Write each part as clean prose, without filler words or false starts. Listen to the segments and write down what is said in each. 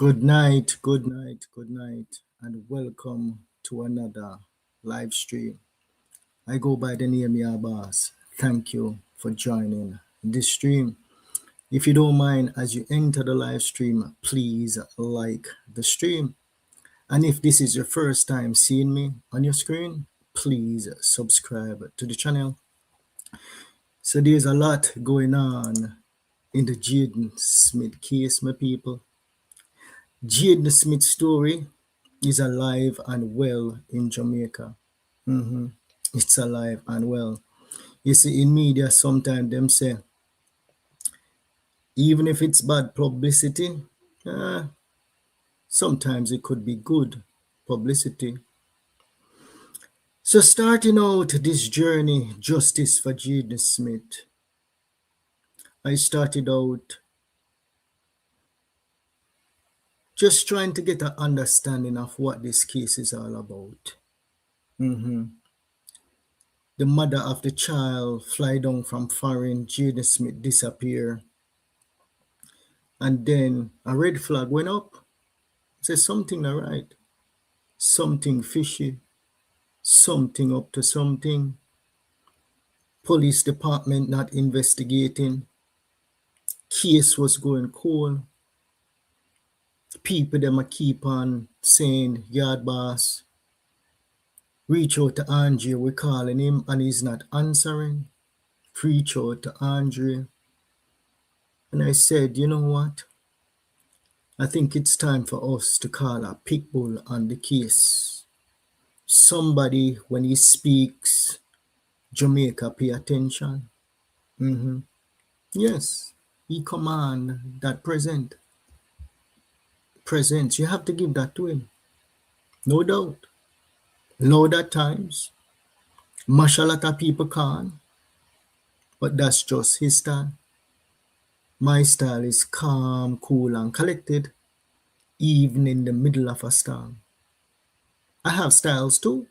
Good night, and welcome to another live stream. I go by the name YaadBoss. Thank you for joining this stream. If you don't mind, as you enter the live stream, please like the stream. And if this is your first time seeing me on your screen, please subscribe to the channel. So there's a lot going on in the Jaden Smith case, my people. Jaden Smith's story is alive and well in Jamaica. It's alive and well. You see, in media, sometimes them say, even if it's bad publicity, sometimes it could be good publicity. So starting out this journey, justice for Jaden Smith, I started out just trying to get an understanding of what this case is all about. The mother of the child fly down from foreign, Jaden Smith disappear. And then a red flag went up. Says something not right. Something fishy. Something up to something. Police department not investigating. Case was going cold. People them a keep on saying, YaadBoss, reach out to Andre, we're calling him and he's not answering. Reach out to Andre. And I said, you know what? I think it's time for us to call a pitbull on the case. Somebody, when he speaks, Jamaica, pay attention. Yes, he command that presence. You have to give that to him. No doubt. Loud at times. Mash a lot of people can. But that's just his style. My style is calm, cool, and collected, even in the middle of a storm. I have styles too.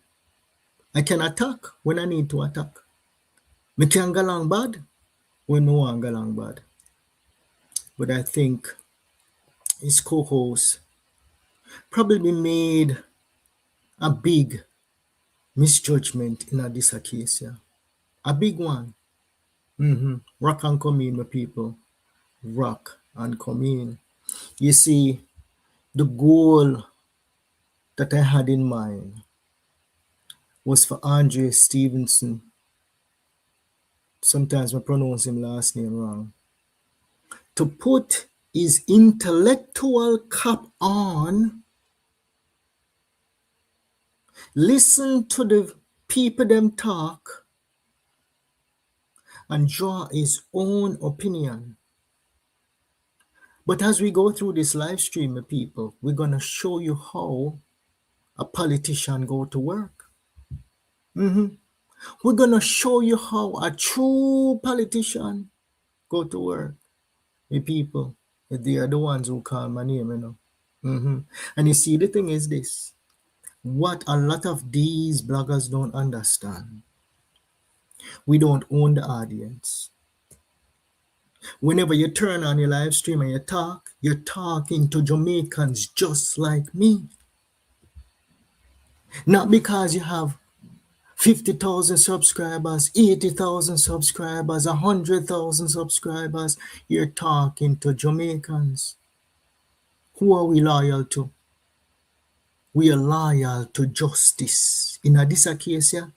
I can attack when I need to attack. Me can go along bad when no one go along bad. But I think his co-host probably made a big misjudgment in this case. Yeah. A big one. Rock and come in, my people. Rock and come in. You see, the goal that I had in mind was for Andre Stevenson. Sometimes I pronounce him last name wrong. To put his intellectual cap on, listen to the people them talk, and draw his own opinion. But as we go through this live stream, people, we're going to show you how a politician go to work. We're going to show you how a true politician go to work. The people, they are the ones who call my name, you know. And you see, the thing is this. What a lot of these bloggers don't understand. We don't own the audience. Whenever you turn on your live stream and you talk, you're talking to Jamaicans just like me. Not because you have 50,000 subscribers, 80,000 subscribers, 100,000 subscribers. You're talking to Jamaicans. Who are we loyal to? We are loyal to justice. In this case, yeah,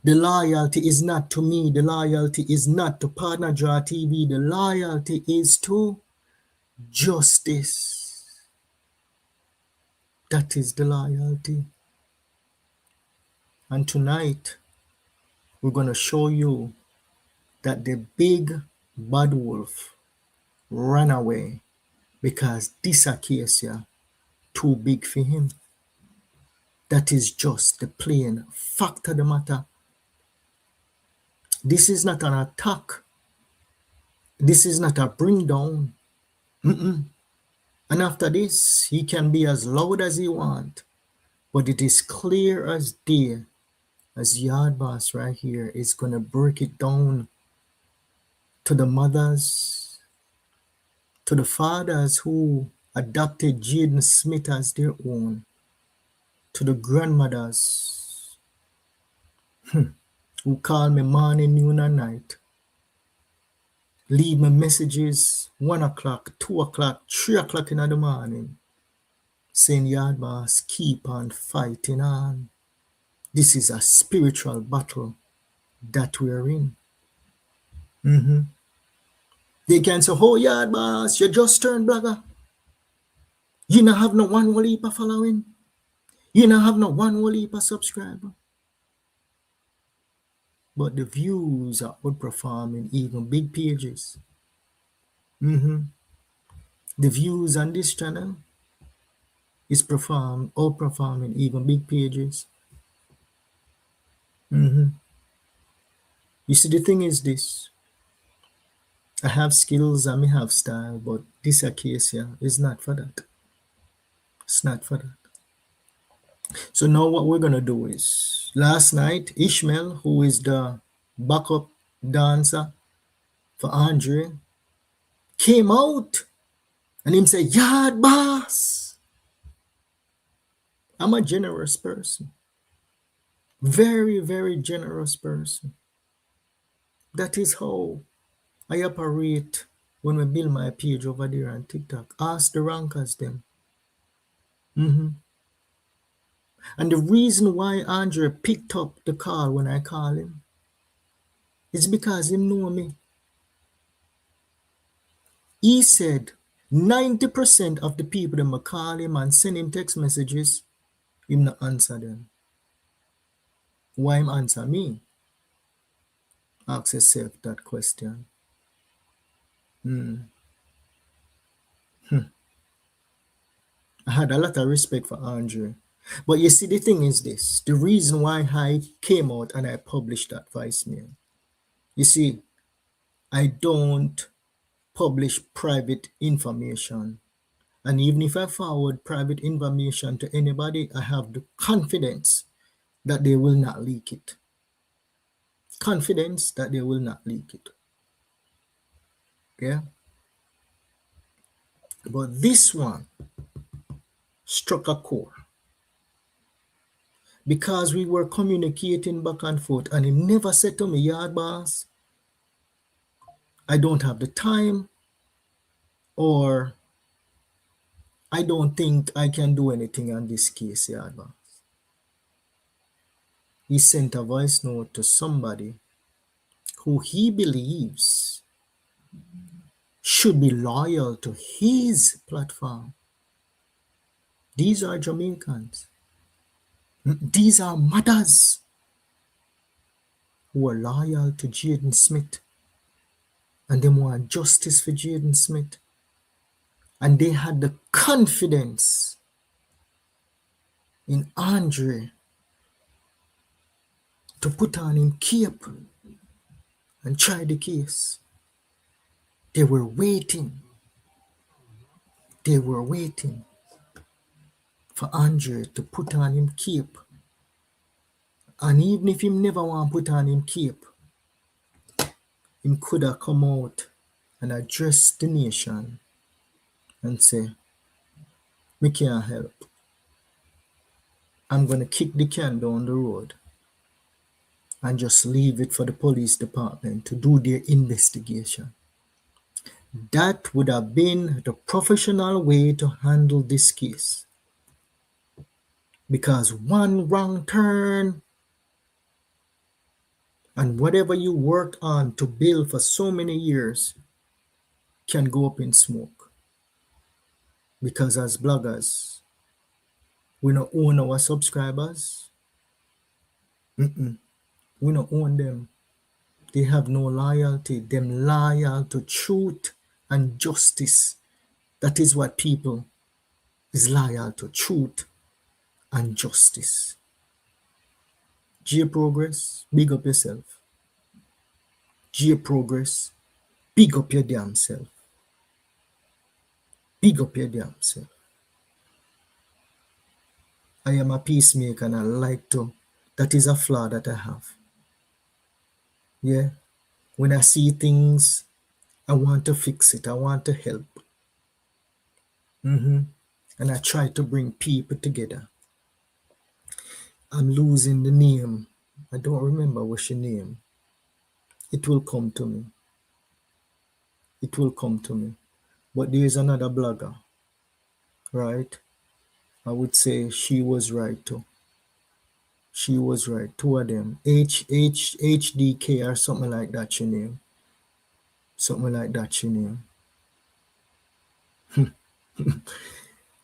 the loyalty is not to me. The loyalty is not to Partner Draw TV. The loyalty is to justice. That is the loyalty. And tonight, we're going to show you that the big bad wolf ran away because this case here too big for him. That is just the plain fact of the matter. This is not an attack. This is not a bring down. And after this, he can be as loud as he wants. But it is clear as day, as YaadBoss right here is going to break it down to the mothers, to the fathers who adopted Jaden Smith as their own, to the grandmothers who call me morning, noon, and night, leave me messages 1 o'clock, 2 o'clock, 3 o'clock in the morning, saying, YaadBoss, keep on fighting on. This is a spiritual battle that we're in. They can say, oh, YaadBoss, you just turned blogger. You don't have no one whole heap of following. You don't have no one whole heap of subscriber. But the views are outperforming even big pages. The views on this channel is outperforming even big pages. You see, the thing is this. I have skills and I have style, but this case here is not for that. It's not for that. So now what we're going to do is, last night, Ishmael, who is the backup dancer for Andre, came out and him said, YaadBoss. I'm a generous person. Very, very generous person. That is how I operate when we build my page over there on TikTok. Ask the rankers them. And the reason why Andre picked up the call when I call him is because he know me. He said 90% of the people that call him and send him text messages, him not answer them. Why him answer me? Ask yourself that question. I had a lot of respect for Andre. But you see, the thing is this. The reason why I came out and I published that voicemail. You see, I don't publish private information. And even if I forward private information to anybody, I have the confidence that they will not leak it. Confidence that they will not leak it. Yeah? But this one struck a chord. Because we were communicating back and forth, and he never said to me, YaadBoss, I don't have the time, or I don't think I can do anything on this case, YaadBoss. He sent a voice note to somebody who he believes should be loyal to his platform. These are Jamaicans. These are mothers who are loyal to Jaden Smith, and they want justice for Jaden Smith. And they had the confidence in Andre to put on him cape and try the case. They were waiting. They were waiting for Andre to put on him cape. And even if him never want to put on him cape, him could have come out and address the nation and say, me can't help. I'm going to kick the can down the road and just leave it for the police department to do their investigation. That would have been the professional way to handle this case. Because one wrong turn and whatever you worked on to build for so many years can go up in smoke. Because as bloggers, we don't own our subscribers. We don't own them. They have no loyalty. Them loyal to truth and justice. That is what people is loyal to, truth and justice. J Progress, big up yourself. J Progress, big up your damn self. Big up your damn self. I am a peacemaker and I like to. That is a flaw that I have. Yeah. When I see things, I want to fix it. I want to help. And I try to bring people together. I'm losing the name. I don't remember what's your name. It will come to me. It will come to me. But there's another blogger, right? I would say she was right too. She was right. Two of them. HDK or something like that she name. Something like that she name.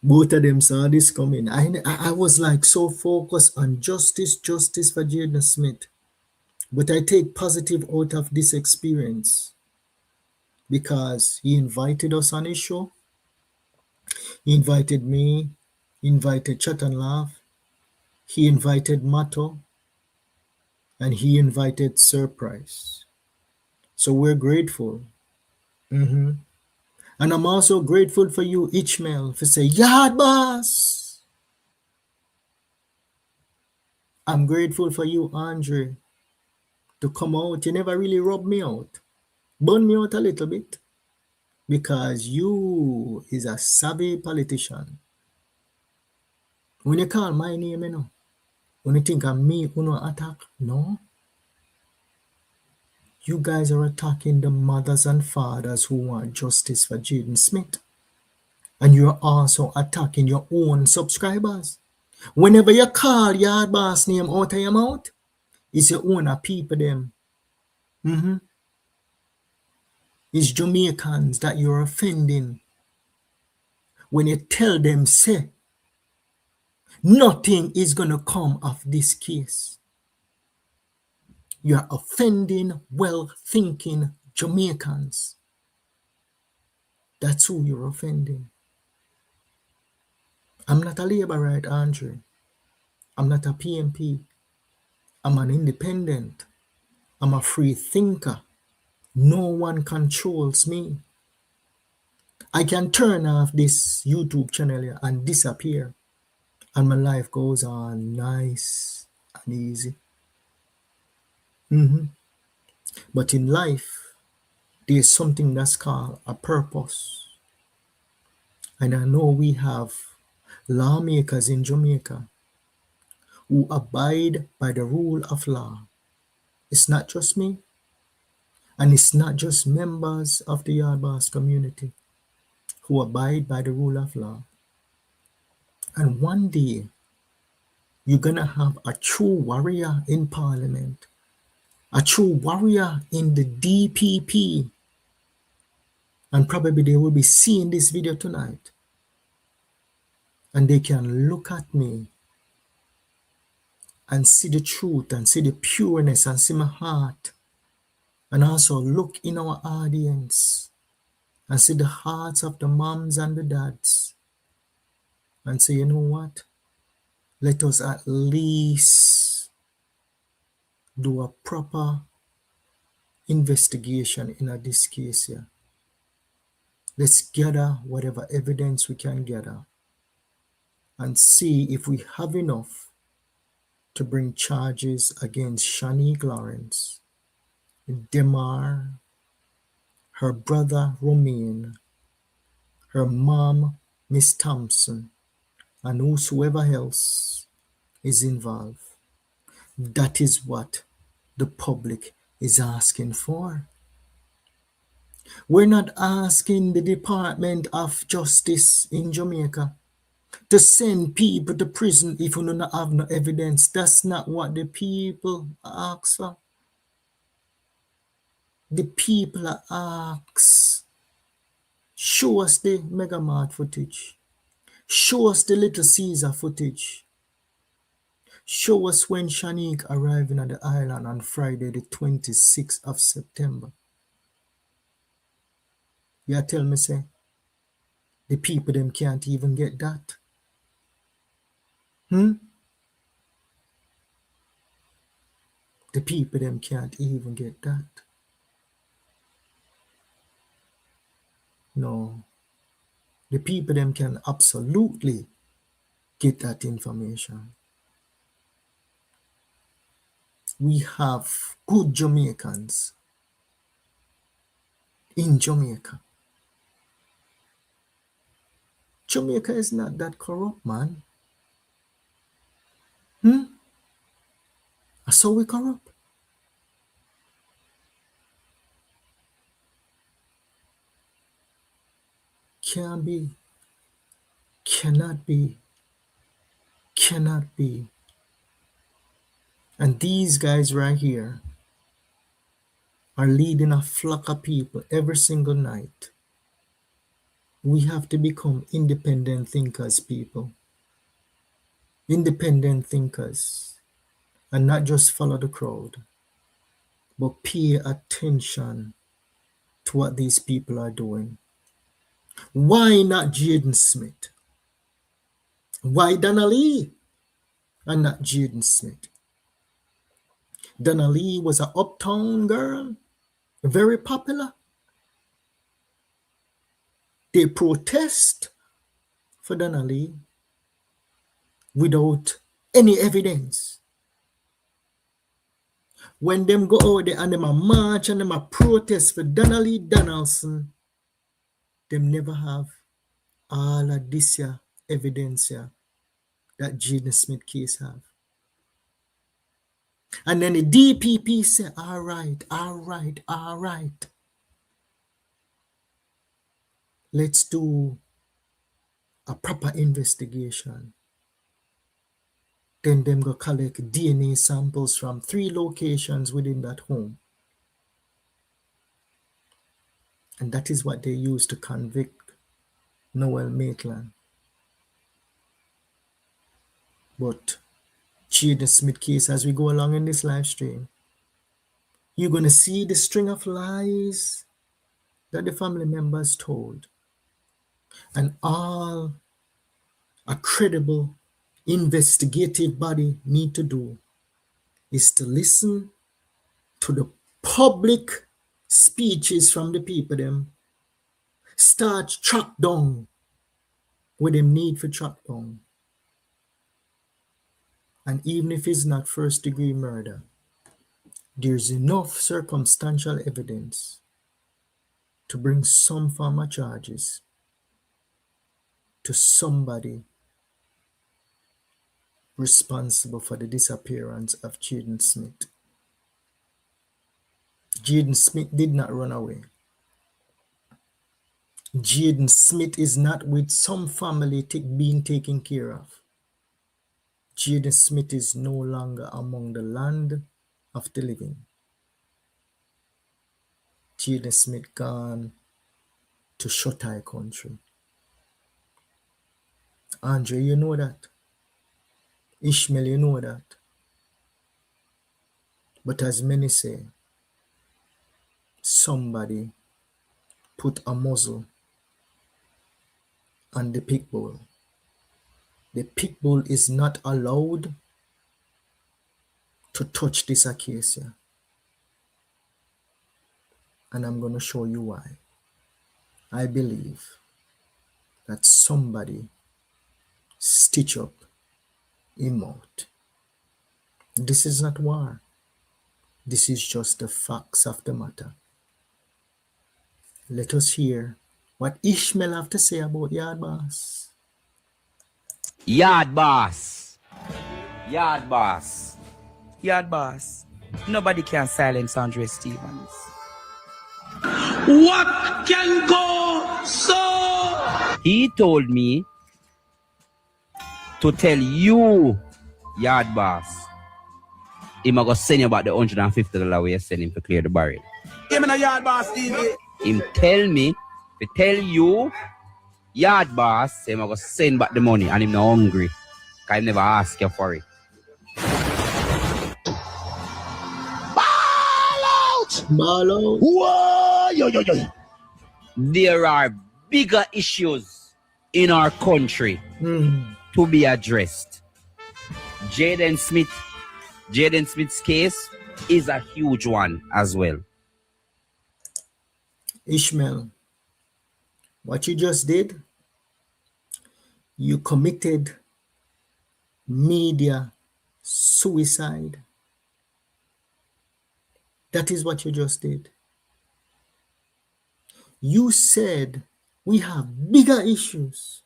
Both of them saw this coming. I was like so focused on justice for Jaden Smith. But I take positive out of this experience because he invited us on his show. He invited me, he invited Chat and Laugh, he invited Mato, and he invited Surprise. So we're grateful. Mhm. And I'm also grateful for you, Ishmael, for say, YaadBoss. I'm grateful for you, Andre, to come out. You never really rubbed me out. Burn me out a little bit. Because you is a savvy politician. When you call my name, you know, when you think of me, who no attack, no. You guys are attacking the mothers and fathers who want justice for Jaden Smith. And you're also attacking your own subscribers. Whenever you call YaadBoss name out of your mouth, it's your own people them. It's Jamaicans that you're offending. When you tell them, say, nothing is going to come of this case. You're offending well-thinking Jamaicans. That's who you're offending. I'm not a labor right, Andre. I'm not a PMP. I'm an independent. I'm a free thinker. No one controls me. I can turn off this YouTube channel here and disappear. And my life goes on nice and easy. But in life, there's something that's called a purpose. And I know we have lawmakers in Jamaica who abide by the rule of law. It's not just me, and it's not just members of the YaadBoss community who abide by the rule of law. And one day, you're going to have a true warrior in Parliament, a true warrior in the DPP, and probably they will be seeing this video tonight. And they can look at me and see the truth and see the pureness and see my heart. And also look in our audience and see the hearts of the moms and the dads and say, you know what? Let us at least do a proper investigation in this case here. Let's gather whatever evidence we can gather and see if we have enough to bring charges against Shanique Lawrence, Demar, her brother Romaine, her mom Miss Thompson, and whosoever else is involved. That is what the public is asking for. We're not asking the Department of Justice in Jamaica to send people to prison if we don't have no evidence. That's not what the people ask for. The people ask, show us the Mega Mart footage. Show us the Little Caesar footage. Show us when Shanique arriving at the island on Friday the 26th of September. You tell me, say, the people them can't even get that. The people them can't even get that. No. The people them can absolutely get that information. We have good Jamaicans in Jamaica. Jamaica is not that corrupt, man. So we corrupt. Can't be. Cannot be. Cannot be. And these guys right here are leading a flock of people every single night. We have to become independent thinkers, people. Independent thinkers. And not just follow the crowd, but pay attention to what these people are doing. Why not Jaden Smith? Why Donna Lee and not Jaden Smith? Donna Lee was an uptown girl, very popular. They protest for Donna Lee without any evidence. When them go out there and them a march and them a protest for Donna Lee Donaldson, them never have all of this here evidence here that Jaden Smith case have. And then the DPP say, all right. Let's do a proper investigation. Then them go collect DNA samples from 3 locations within that home. And that is what they use to convict Noel Maitland. But Jaden Smith case, as we go along in this live stream, you're going to see the string of lies that the family members told. And all a credible investigative body need to do is to listen to the public speeches from the people them, start track down what them need for track down. And even if it's not first degree murder, there's enough circumstantial evidence to bring some form of charges to somebody responsible for the disappearance of Jaden Smith. Jaden Smith did not run away. Jaden Smith is not with some family being taken care of. Jaden Smith is no longer among the land of the living. Jaden Smith gone to Shotai country. Andre, you know that. Ishmael, you know that. But as many say, somebody put a muzzle on the pit bull. The pit bull is not allowed to touch this acacia. And I'm going to show you why. I believe that somebody stitch up him out. This is not war. This is just the facts of the matter. Let us hear what Ishmael have to say about YaadBoss. YaadBoss. YaadBoss. YaadBoss. Nobody can silence Andre Stevens. What can go so? He told me to tell you, YaadBoss, him a go send you about the $150 we send him to clear the barrel. Him in a YaadBossTv. Him tell me to tell you, YaadBoss, him a go send back the money and him not hungry. Cause I never ask you for it. Ball out. Whoa, yo. There are bigger issues in our country to be addressed. Jaden Smith's case is a huge one as well. Ishmael, what you just did, you committed media suicide. That is what you just did. You said we have bigger issues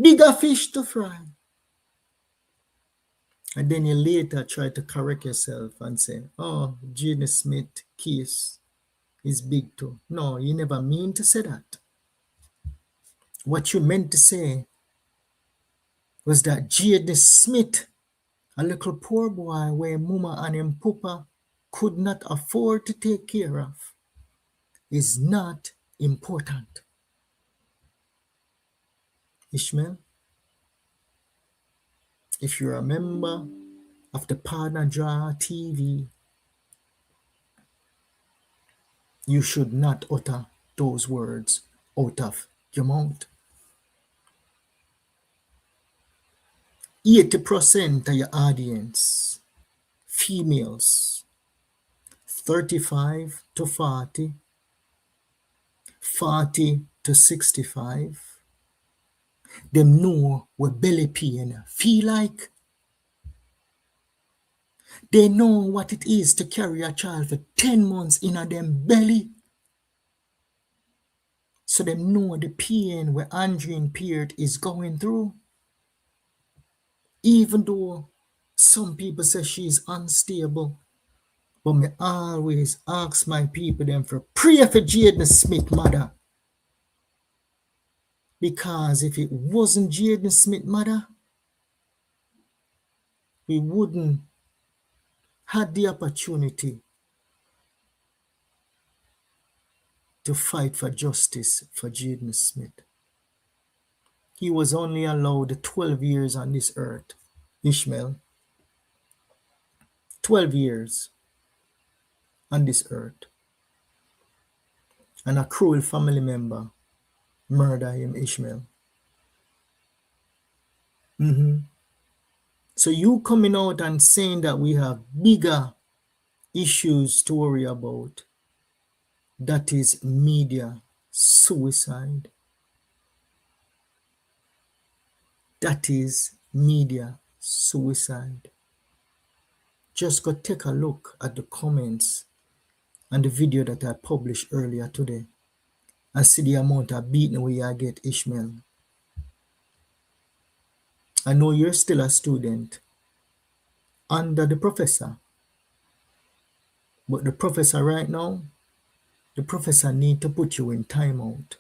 bigger fish to fry. And then you later try to correct yourself and say, oh, Jaden Smith case is big too. No, you never mean to say that. What you meant to say was that Jaden Smith, a little poor boy where mama and him papa could not afford to take care of, is not important. Ishmael, if you're a member of the Partner Draw TV, you should not utter those words out of your mouth. 80% of your audience, females, 35 to 40, 40 to 65, them know what belly pain feel like. They know what it is to carry a child for 10 months in a them belly. So them know the pain where Andrine Peart is going through. Even though some people say she's unstable, but me always ask my people them for pray for Jaden Smith mother. Because if it wasn't Jaden Smith mother, we wouldn't have the opportunity to fight for justice for Jaden Smith. He was only allowed 12 years on this earth, Ishmael. 12 years on this earth. And a cruel family member murdered him, Ishmael. So you coming out and saying that we have bigger issues to worry about, that is media suicide. That is media suicide. Just go take a look at the comments and the video that I published earlier today and see the amount of beating we I get, Ishmael. I know you're still a student under the professor, but the professor right now, the professor need to put you in timeout.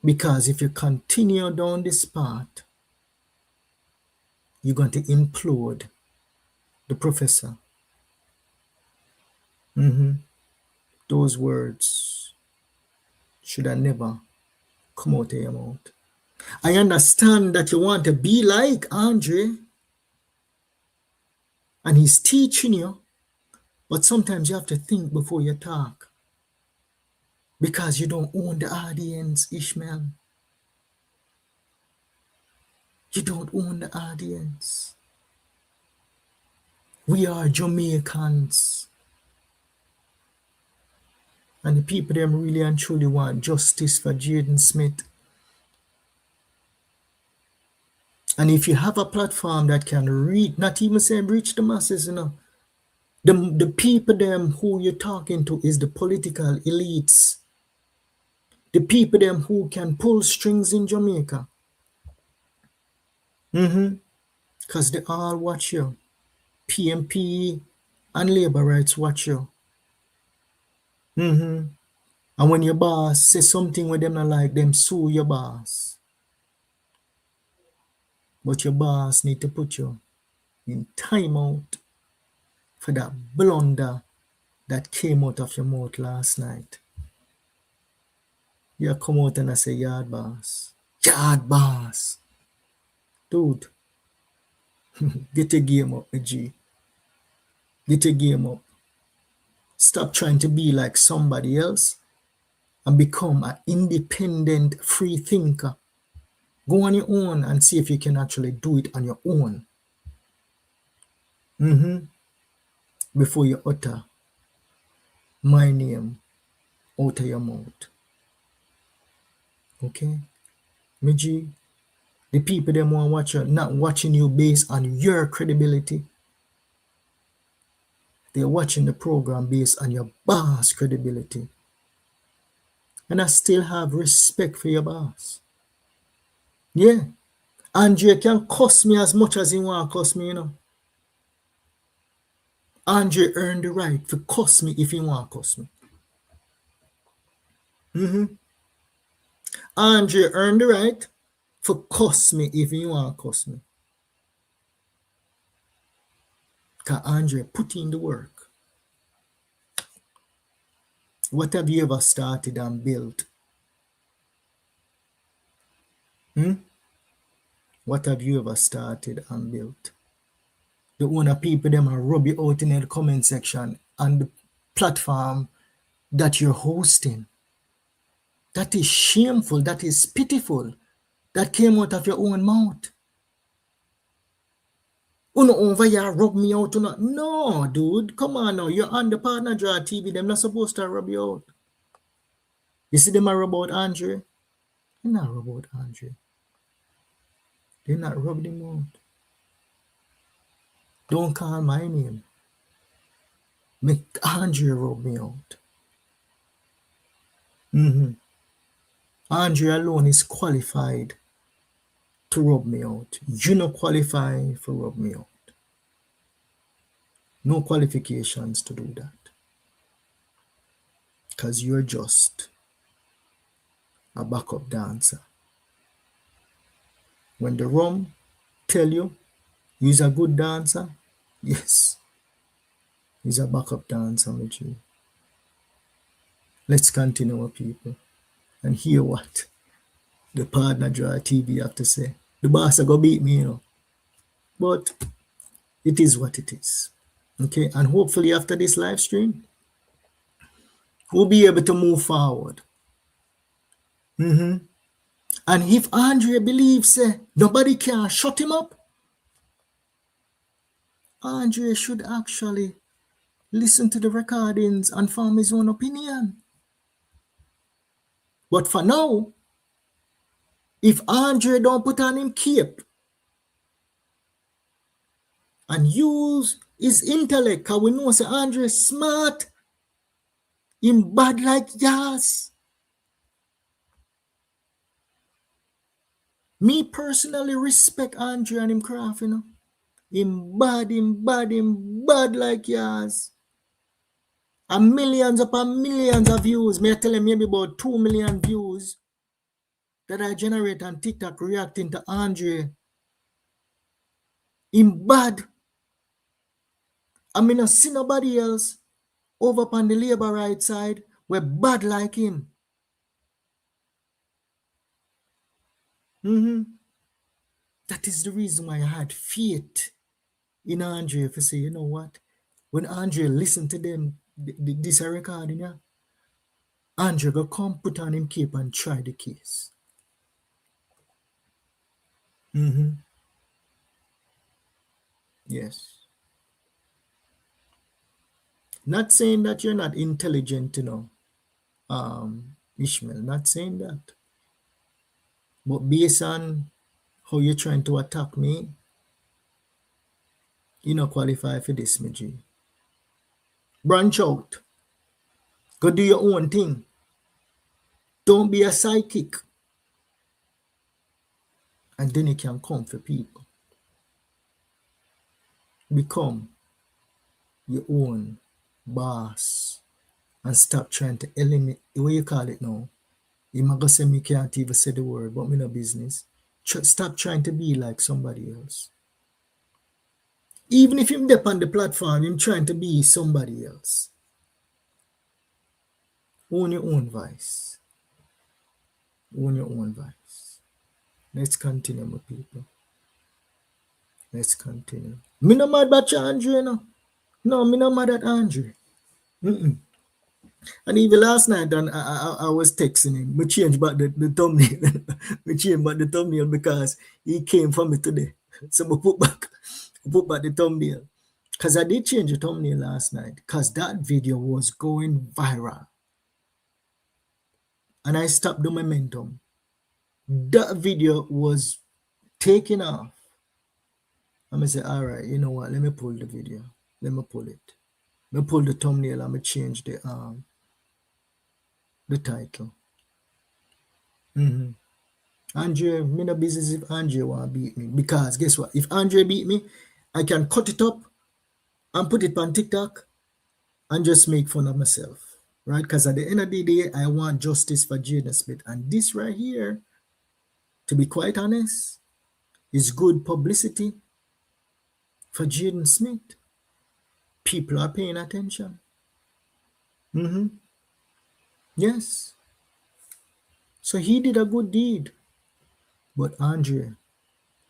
Because if you continue down this path, you're going to implode the professor. Those words should have never come out of your mouth. I understand that you want to be like Andre, and he's teaching you, but sometimes you have to think before you talk. Because you don't own the audience, Ishmael. You don't own the audience. We are Jamaicans. And the people them really and truly want justice for Jaden Smith. And if you have a platform that can reach, not even say reach the masses, you know, the people them who you're talking to is the political elites. The people them who can pull strings in Jamaica. Because they all watch you. PMP and labor rights watch you. And when your boss says something with them not like, them sue your boss. But your boss need to put you in timeout for that blunder that came out of your mouth last night. You come out and I say, YaadBoss. YaadBoss. Dude, get your game up, my G. Get your game up. Stop trying to be like somebody else and become an independent free thinker. Go on your own and see if you can actually do it on your own. Before you utter my name out of your mouth. Okay? Miji, the people them want to watch you, not watching you based on your credibility. They're watching the program based on your boss credibility. And I still have respect for your boss. Yeah. Andre can cuss me as much as he want to cuss me, you know. Andre earned the right to cuss me if he want to cuss me. Andre earned the right to cuss me if he want to cuss me. Because Andre put in the work. What have you ever started and built? What have you ever started and built? The owner people them are rub you out in the comment section on the platform that you're hosting. That is shameful. That is pitiful. That came out of your own mouth. Uno over here rub me out. Uno. No, dude. Come on now. You're on the partner draw TV. They're not supposed to rub you out. You see them are rub out Andre? They're not rub out Andre. They're not rub them out. Don't call my name. Make Andre rub me out. Andre alone is qualified to rub me out. You not qualify for rub me out. No qualifications to do that. Because you're just a backup dancer. When the rum tell you he's a good dancer, yes, he's a backup dancer with you. Let's continue, people, and hear what the partner draw TV have to say. The boss are gonna beat me, you know. But it is what it is. Okay, and hopefully after this live stream, we'll be able to move forward. And if Andre believes nobody can shut him up, Andre should actually listen to the recordings and form his own opinion. But for now, if Andre don't put on him cape and use his intellect, because we know say Andre is smart, him bad like Yas. Me personally respect Andre and him craft, you know. Him bad like Yas. And millions upon millions of views. May I tell him maybe about 2 million views that I generate on TikTok reacting to Andre. Him bad. I mean, I see nobody else over on the labor right side were bad like him. That is the reason why I had faith in Andre to say, you know what? When Andre listened to them, this recording, yeah, Andre go come put on him cape and try the case. Yes. Not saying that you're not intelligent, you know, Ishmael, not saying that. But based on how you're trying to attack me, you don't qualify for this, my G. Branch out. Go do your own thing. Don't be a psychic. And then you can come for people. Become your own boss. And stop trying to eliminate, what you call it now? You might go say me can't even say the word, but me no business. Stop trying to be like somebody else. Even if you're up on the platform, you're trying to be somebody else. Own your own voice. Own your own voice. Let's continue, my people. Let's continue. Me no mad about Andre, no. No, me no mad at Andre. And even last night, I was texting him. We changed back the thumbnail. We changed back the thumbnail because he came for me today. So we put back the thumbnail. Because I did change the thumbnail last night. Because that video was going viral. And I stopped the momentum. That video was taking off. I'm going to say, all right, you know what? Let me pull the video. Let me pull it. Let me pull the thumbnail and me change the title. Andre, me no business if Andre want beat me. Because guess what? If Andre beat me, I can cut it up and put it on TikTok and just make fun of myself. Right? Because at the end of the day, I want justice for Jaden Smith. And this right here, to be quite honest, is good publicity for Jaden Smith. People are paying attention. Yes. So he did a good deed. But Andre,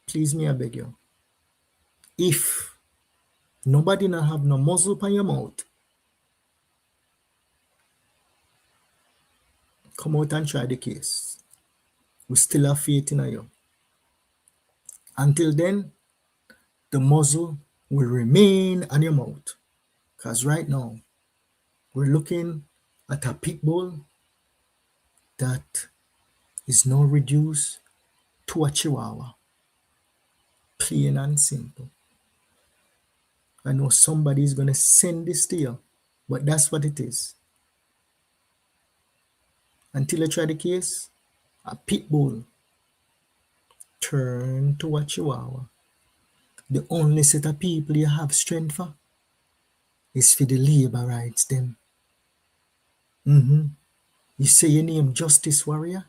please me, I beg you. If nobody not have no muzzle on your mouth, come out and try the case. We still have faith in you. Until then, the muzzle will remain on your mouth. Because right now, we're looking at a pit bull that is now reduced to a chihuahua. Plain and simple. I know somebody is going to send this to you, but that's what it is. Until I try the case, a pit bull turn to a chihuahua. The only set of people you have strength for is for the labor rights them. You say your name Justice Warrior?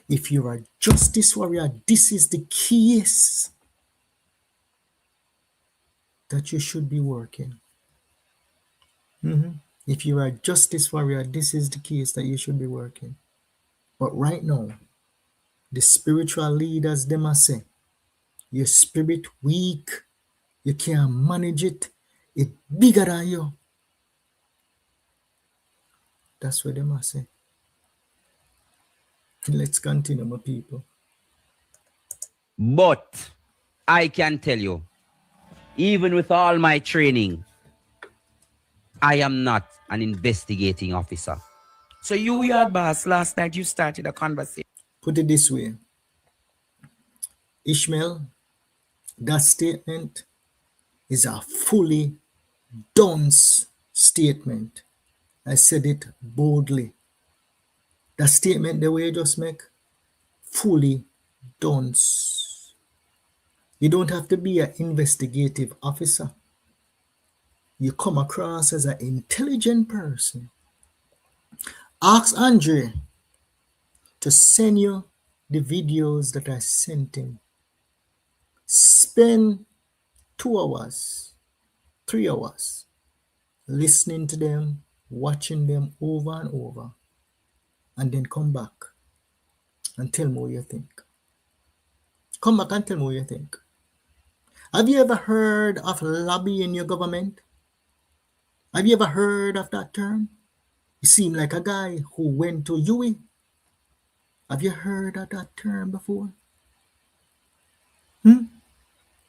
If you're a Justice Warrior, this is the case that you should be working. If you're a Justice Warrior, this is the case that you should be working. But right now, the spiritual leaders, them must say, your spirit weak, you can't manage it, it's bigger than you. That's what they must say. Let's continue, my people. But I can tell you, even with all my training, I am not an investigating officer. So you, YaadBoss, last night you started a conversation. Put it this way. Ishmael, that statement is a fully done statement. I said it boldly. That statement, the way you just make, fully done. You don't have to be an investigative officer. You come across as an intelligent person. Ask Andre to send you the videos that I sent him. Spend 2 hours, 3 hours listening to them, watching them over and over, and then come back and tell me what you think. Come back and tell me what you think. Have you ever heard of lobbying your government? Have you ever heard of that term? You seem like a guy who went to UE. Have you heard of that term before?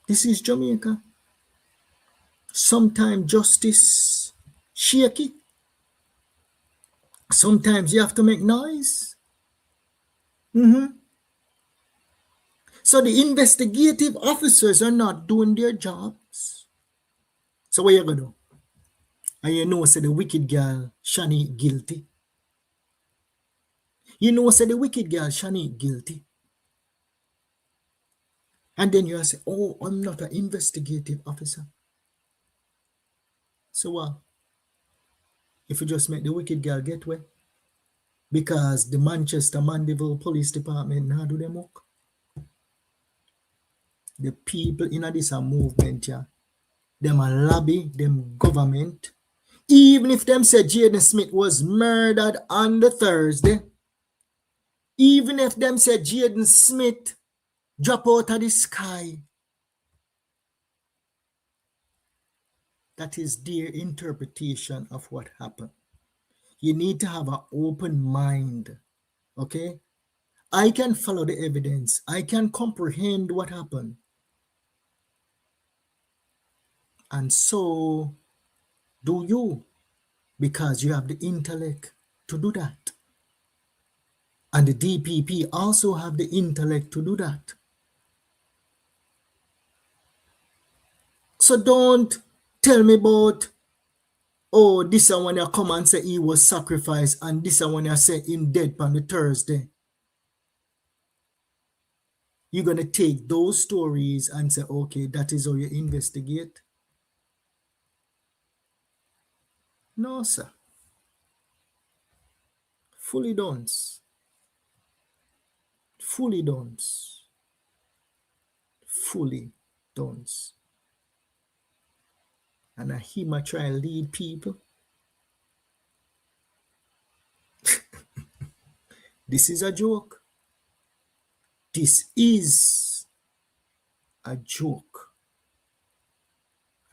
This is Jamaica. Sometimes justice shaky. Sometimes you have to make noise. So the investigative officers are not doing their jobs. So what you gonna do? And you know, say the wicked girl, Shani, guilty. You know, say the wicked girl, Shani, guilty. And then you say, oh, I'm not an investigative officer. So what? If you just make the wicked girl get away? Because the Manchester Mandeville Police Department now do them work. The people in this movement, yeah, them a lobby, them government. Even if them said Jaden Smith was murdered on the Thursday, even if them said Jaden Smith drop out of the sky, that is their interpretation of what happened. You need to have an open mind, okay? I can follow the evidence. I can comprehend what happened. And so do you, because you have the intellect to do that. And the DPP also have the intellect to do that. So don't tell me about, oh, this one you come and say he was sacrificed, and this one you say him dead on the Thursday. You're going to take those stories and say, okay, that is how you investigate? No, sir. Fully don't. Fully don't. Fully don't. And him a try and lead people. This is a joke. This is a joke.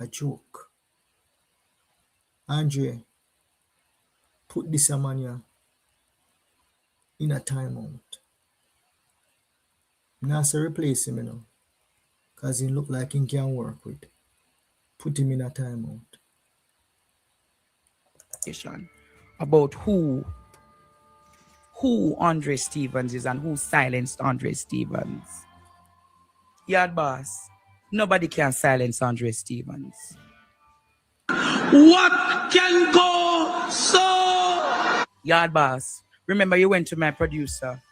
A joke. Andre, put this man in a timeout. Now say replace him, because he look like he can work with. Put him in a timeout. About who Andre Stevens is and who silenced Andre Stevens. YaadBoss, nobody can silence Andre Stevens. What can go so? YaadBoss, remember you went to my producer.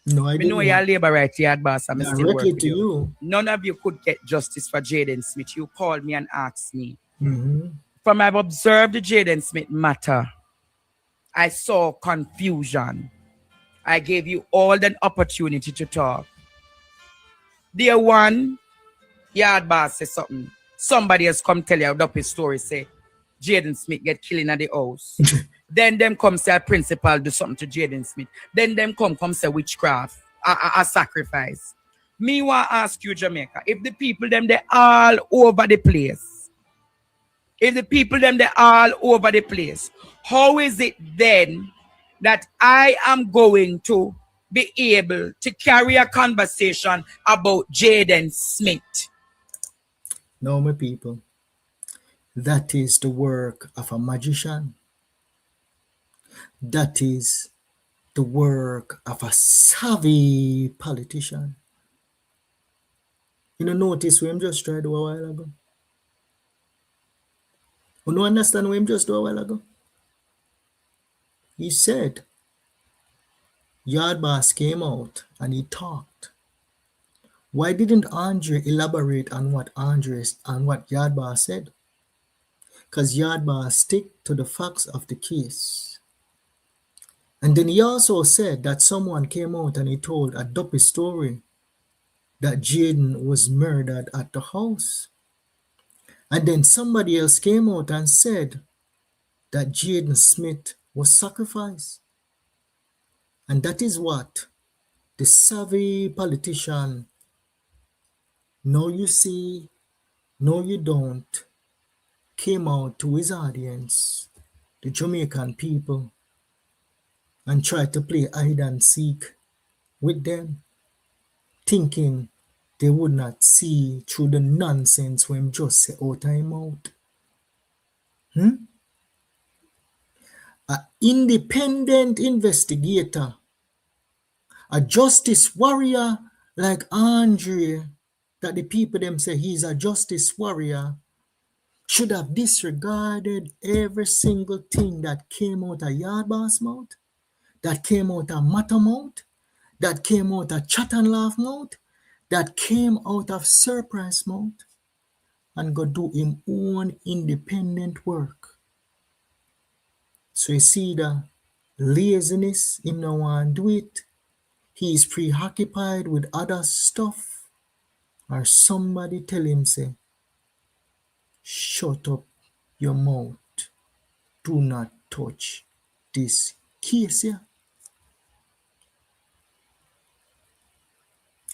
No, I didn't. know you're labor right, YaadBoss. I'm still working with you. None of you could get justice for Jaden Smith. You called me and asked me. Mm-hmm. From I've observed the Jaden Smith matter, I saw confusion. I gave you all the opportunity to talk. Dear one, YaadBoss says something. Somebody has come tell you up his story, say Jaden Smith get killed in the house. Then them come say a principal do something to Jaden Smith. Then them come say witchcraft, a sacrifice. Me want to ask you, Jamaica, if the people them they all over the place, how is it then that I am going to be able to carry a conversation about Jaden Smith? No, my people, that is the work of a magician. That is the work of a savvy politician. You know, notice what him just tried to do a while ago? You don't understand what him just do a while ago? He said, YaadBoss came out and he talked. Why didn't Andre elaborate on what YaadBoss said? Because YaadBoss stick to the facts of the case. And then he also said that someone came out and he told a dopey story that Jaden was murdered at the house. And then somebody else came out and said that Jaden Smith was sacrificed. And that is what the savvy politician, no you see, no you don't, came out to his audience, the Jamaican people, and tried to play hide and seek with them, thinking they would not see through the nonsense when just say out time out. An independent investigator, a justice warrior like Andre, that the people them say he's a justice warrior, should have disregarded every single thing that came out of YaadBoss mouth, that came out of Matter mouth, that came out of Chat and Laugh mouth, that came out of Surprise mouth, and go do him own independent work. So you see the laziness, him no want do it. He is preoccupied with other stuff, or somebody tell him say, shut up your mouth. Do not touch this case here.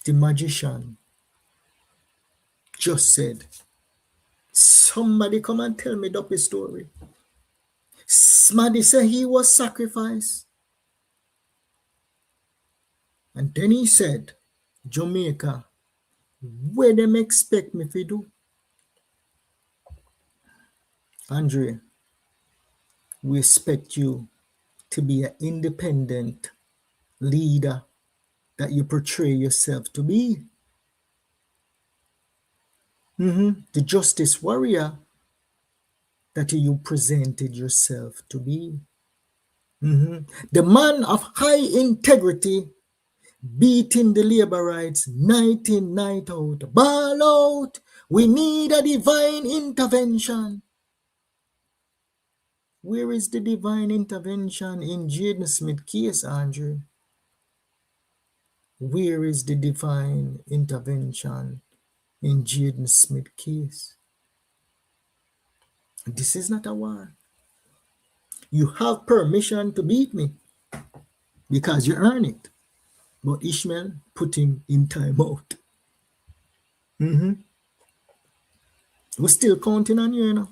The magician just said, somebody come and tell me the story. Somebody say he was sacrificed. And then he said, Jamaica, where them expect me to do? Andre, we expect you to be an independent leader that you portray yourself to be. The justice warrior that you presented yourself to be. The man of high integrity beating the labor rights night in, night out. Ball out! We need a divine intervention. Where is the divine intervention in Jaden Smith case, Andrew? Where is the divine intervention in Jaden Smith case? This is not a war. You have permission to beat me because you earn it. But Ishmael put him in timeout. We're still counting on you, you know.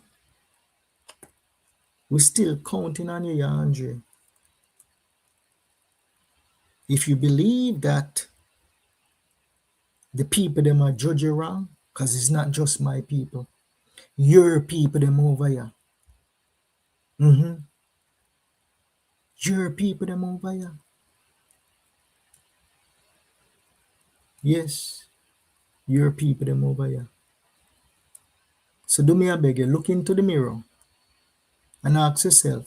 We're still counting on you, Andre. If you believe that the people them are judge you wrong, because it's not just my people, your people them over here. Your people them over here. Yes, your people them over here. So do me a beg you, look into the mirror and ask yourself,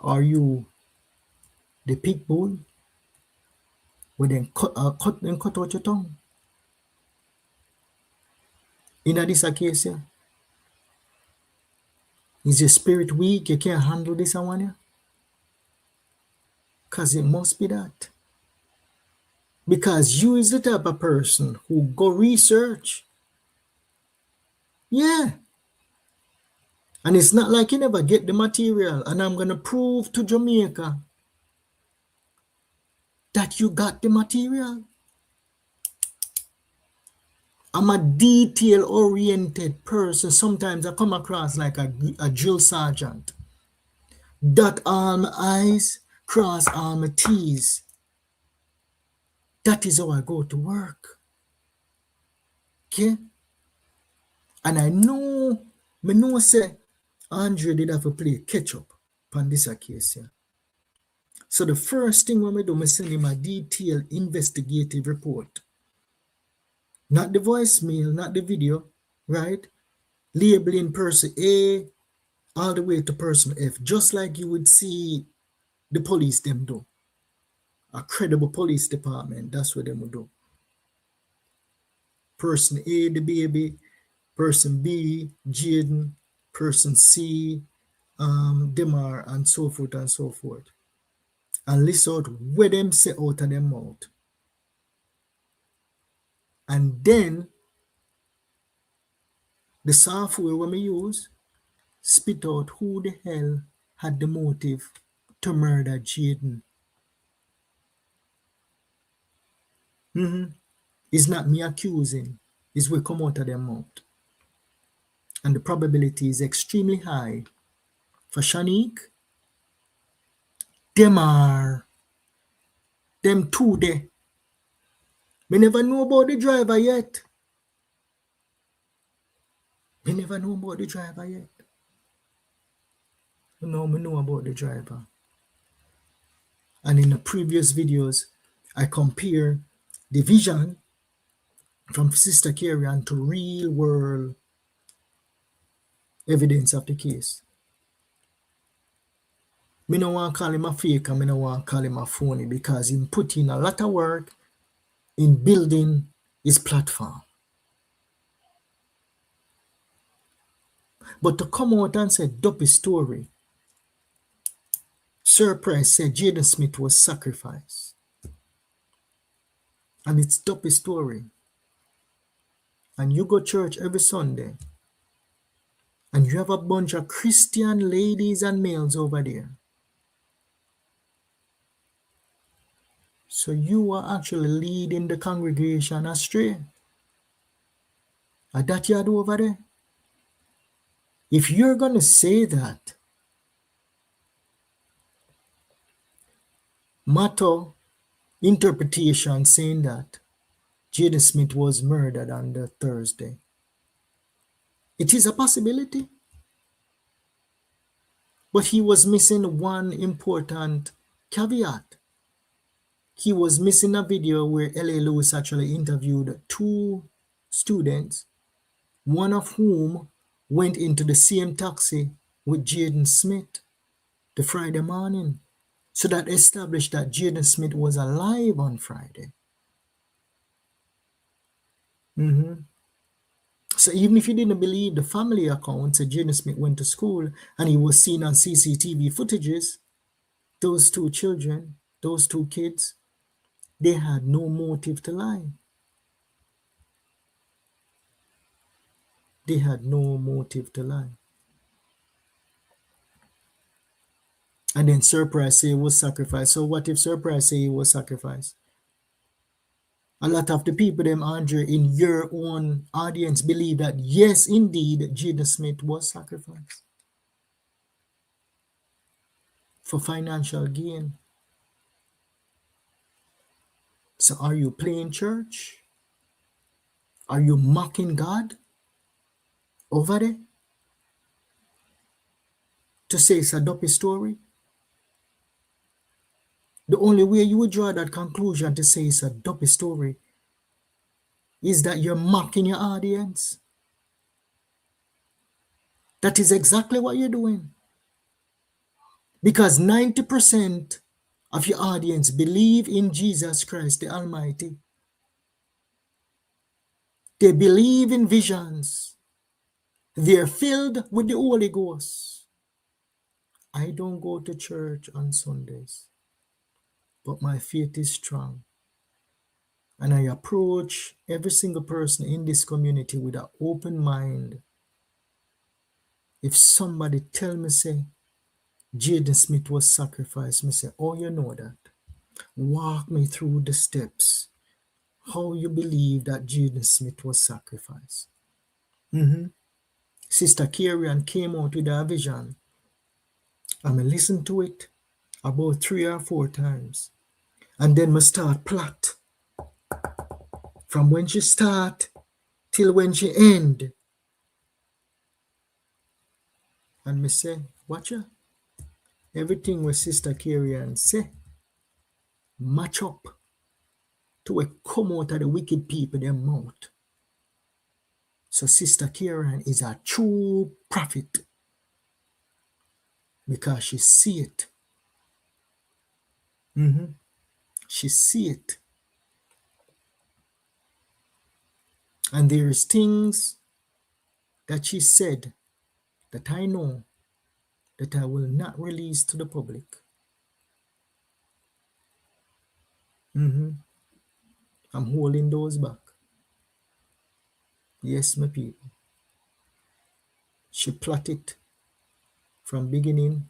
are you the pig bull where then cut out your tongue? In this case, yeah, is your spirit weak? You can't handle this one, yeah? Because it must be that. Because you is the type of person who go research. Yeah. And it's not like you never get the material. And I'm going to prove to Jamaica that you got the material. I'm a detail-oriented person. Sometimes I come across like a drill sergeant. Dot all my I's, cross all my T's. That is how I go to work. Okay? And I know say Andre did have to play catch up on this case here. So the first thing when I do, I send him a detailed investigative report. Not the voicemail, not the video, right? Labeling person A all the way to person F, just like you would see the police them do. A credible police department, that's what they would do. Person A, the baby, person B, Jaden, person C, Demar, and so forth and so forth. And list out where them say out of them mouth. And then the software when we use spit out who the hell had the motive to murder Jaden. It's not me accusing, it's what come out of their mouth. And the probability is extremely high for Shanique, them two there. We never know about the driver yet. We never know about the driver yet. No, we know about the driver. And in the previous videos, I compare the vision from Sister Carrion to real world evidence of the case. I don't want to call him a fake and I don't want to call him a phony because he put in a lot of work in building his platform. But to come out and say dopey story, Surprise said Jaden Smith was sacrificed. And it's dopey story. And you go church every Sunday and you have a bunch of Christian ladies and males over there. So you are actually leading the congregation astray. At that yard over there. If you're going to say that, Mato interpretation saying that Jaden Smith was murdered on the Thursday, it is a possibility. But he was missing one important caveat. He was missing a video where L.A. Lewis actually interviewed two students, one of whom went into the same taxi with Jaden Smith the Friday morning. So that established that Jaden Smith was alive on Friday. So even if you didn't believe the family account, so Jaden Smith went to school and he was seen on CCTV footages, those two children, those two kids, they had no motive to lie. They had no motive to lie. And then Surprise say it was sacrifice. So what if Surprise say it was sacrifice? A lot of the people, them Andre, in your own audience believe that yes, indeed, Jaden Smith was sacrificed for financial gain. So are you playing church? Are you mocking God over there to say it's a dopey story? The only way you would draw that conclusion to say it's a dopey story is that you're mocking your audience. That is exactly what you're doing. Because 90% of your audience believe in Jesus Christ, the Almighty. They believe in visions. They're filled with the Holy Ghost. I don't go to church on Sundays, but my faith is strong. And I approach every single person in this community with an open mind. If somebody tell me, say, Jaden Smith was sacrificed, me say, oh, you know that. Walk me through the steps. How you believe that Jaden Smith was sacrificed. Sister Karian came out with a vision. I listened to it about 3 or 4 times. And then I start plot. From when she start till when she end. And me say, watch her. Everything what Sister Karian say match up to what come out of the wicked people their mouth. So Sister Karian is a true prophet because she see it. She see it. And there is things that she said that I know that I will not release to the public. I'm holding those back. Yes, my people. She plotted from beginning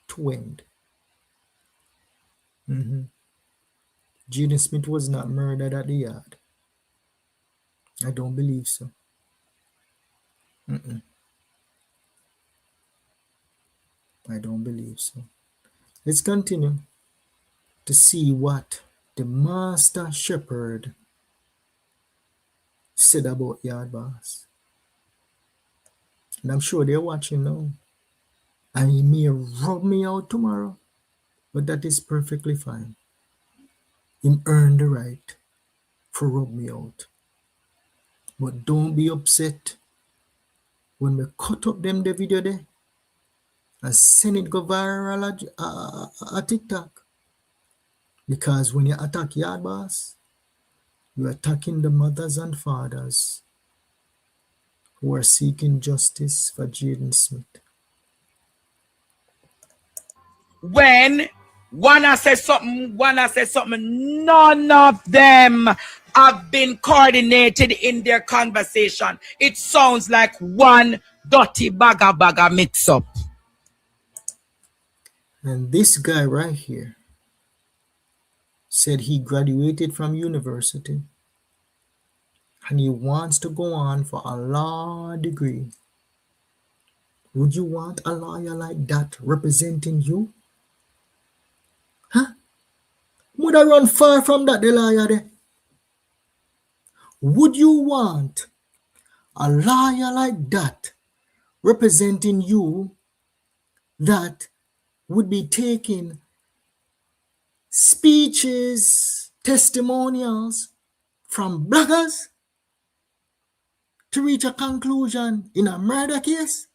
to end. Jaden Smith was not murdered at the yard. I don't believe so. I don't believe so. Let's continue to see what the master shepherd said about YaadBoss. And I'm sure they're watching now. And he may rub me out tomorrow, but that is perfectly fine. Him earned the right for rub me out. But don't be upset when we cut up them the video there and send it go viral at TikTok. Because when you attack YaadBoss, you're attacking the mothers and fathers who are seeking justice for Jaden Smith. When one says something, none of them have been coordinated in their conversation. It sounds like one dirty baga mix up. And this guy right here said he graduated from university and he wants to go on for a law degree. Would you want a lawyer like that representing you? Huh? Would I run far from that, the lawyer there? Would you want a lawyer like that representing you that would be taking speeches, testimonials from bloggers to reach a conclusion in a murder case?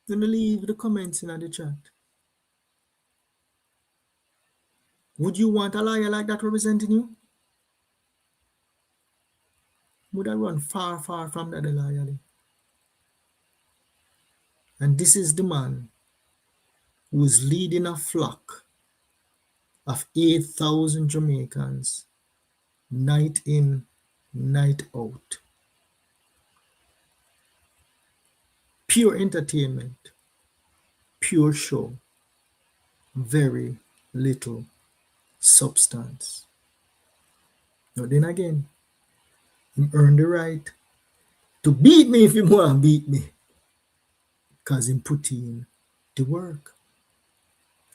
Then leave the comments in the chat. Would you want a liar like that representing you? Would I run far, far from that liar? And this is the man who is leading a flock of 8,000 Jamaicans, night in, night out. Pure entertainment, pure show, very little substance. Now then again, he earned the right to beat me if he want to beat me, because he put in the work.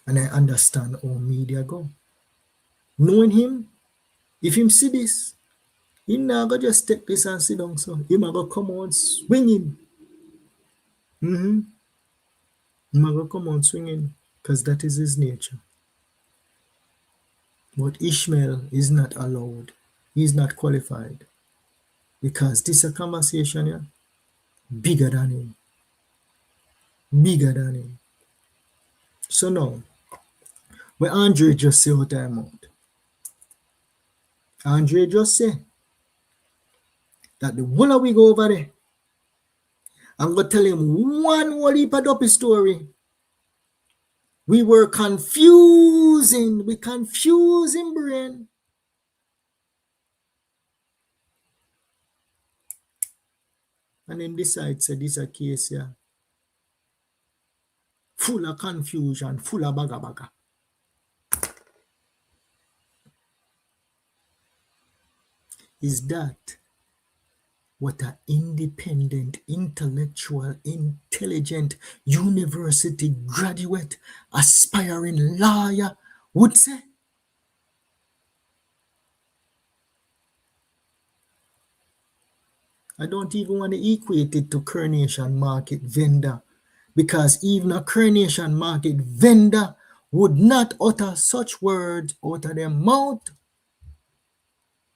And I understand how media go. Knowing him, if him see this, he not go just take this and sit down, so he might go come out swinging. He might go come out swinging, because that is his nature. But Ishmael is not allowed. He is not qualified. Because this is a conversation here, bigger than him. Bigger than him. So now, when Andre just say what I'm out, Andre just say that the whole of we go over there, I'm going to tell him one whole heap of dopey story. We were confusing. We confusing brain. And him decide say this a case here. Full of confusion, full of baga baga. Is that what an independent, intellectual, intelligent, university graduate, aspiring lawyer would say? I don't even want to equate it to coronation market vendor, because even a coronation market vendor would not utter such words out of their mouth.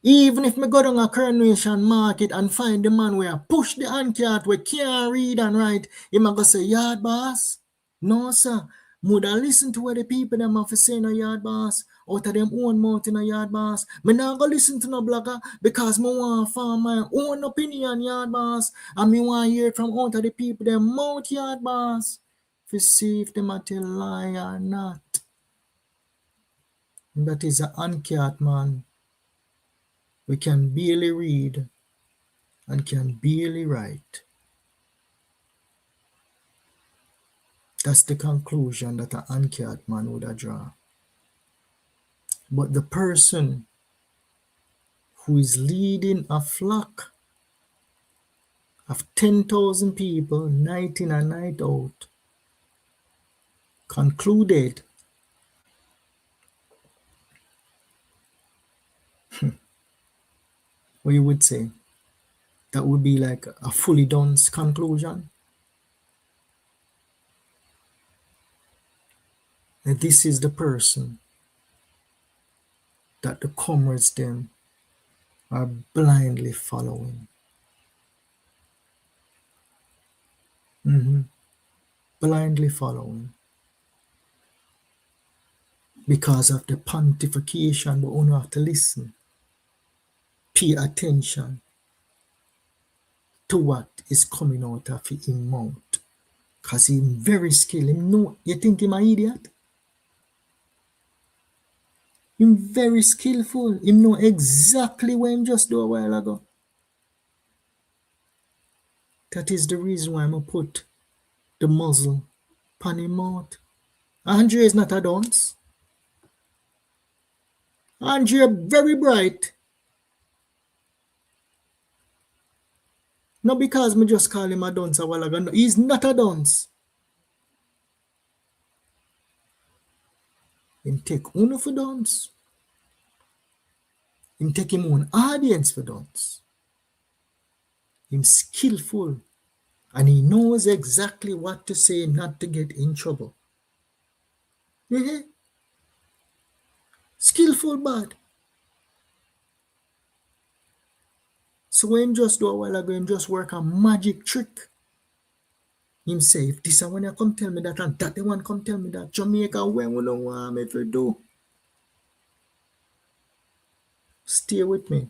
Even if me go down a coronation market and find the man where I push the handcart where can't read and write, he might go say, "Yard boss." No, sir. Would I listen to what the people them have to say in a yard boss, out of them own mouth in a yard boss? Me not go listen to no blogger, because me want to form my own opinion, yard boss. And me want to hear it from out of the people them mouth, yard boss, to see if them a tell lie or not. And that is a handcart man. We can barely read and can barely write. That's the conclusion that an handcart man would have drawn. But the person who is leading a flock of 10,000 people night in and night out concluded what you would say, that would be like a fully done conclusion. And this is the person that the comrades them are blindly following. Blindly following. Because of the pontification, we only have to listen. Pay attention to what is coming out of his mouth. Because he's very skilled. Him know, you think him an idiot? Him very skillful. Him know exactly what him just do a while ago. That is the reason why I put the muzzle upon him mouth. Andre is not a dunce. Andre very bright. Not because me just call him a dunce a while ago. No, he's not a dunce. Him take uno for dunce. Him take him own audience for dunce. Him skillful. And he knows exactly what to say not to get in trouble. Skillful bad. So when him just do a while ago, him just work a magic trick Him say, if this one you come tell me that and that the one come tell me that, Jamaica, when we don't want me to do. Stay with me.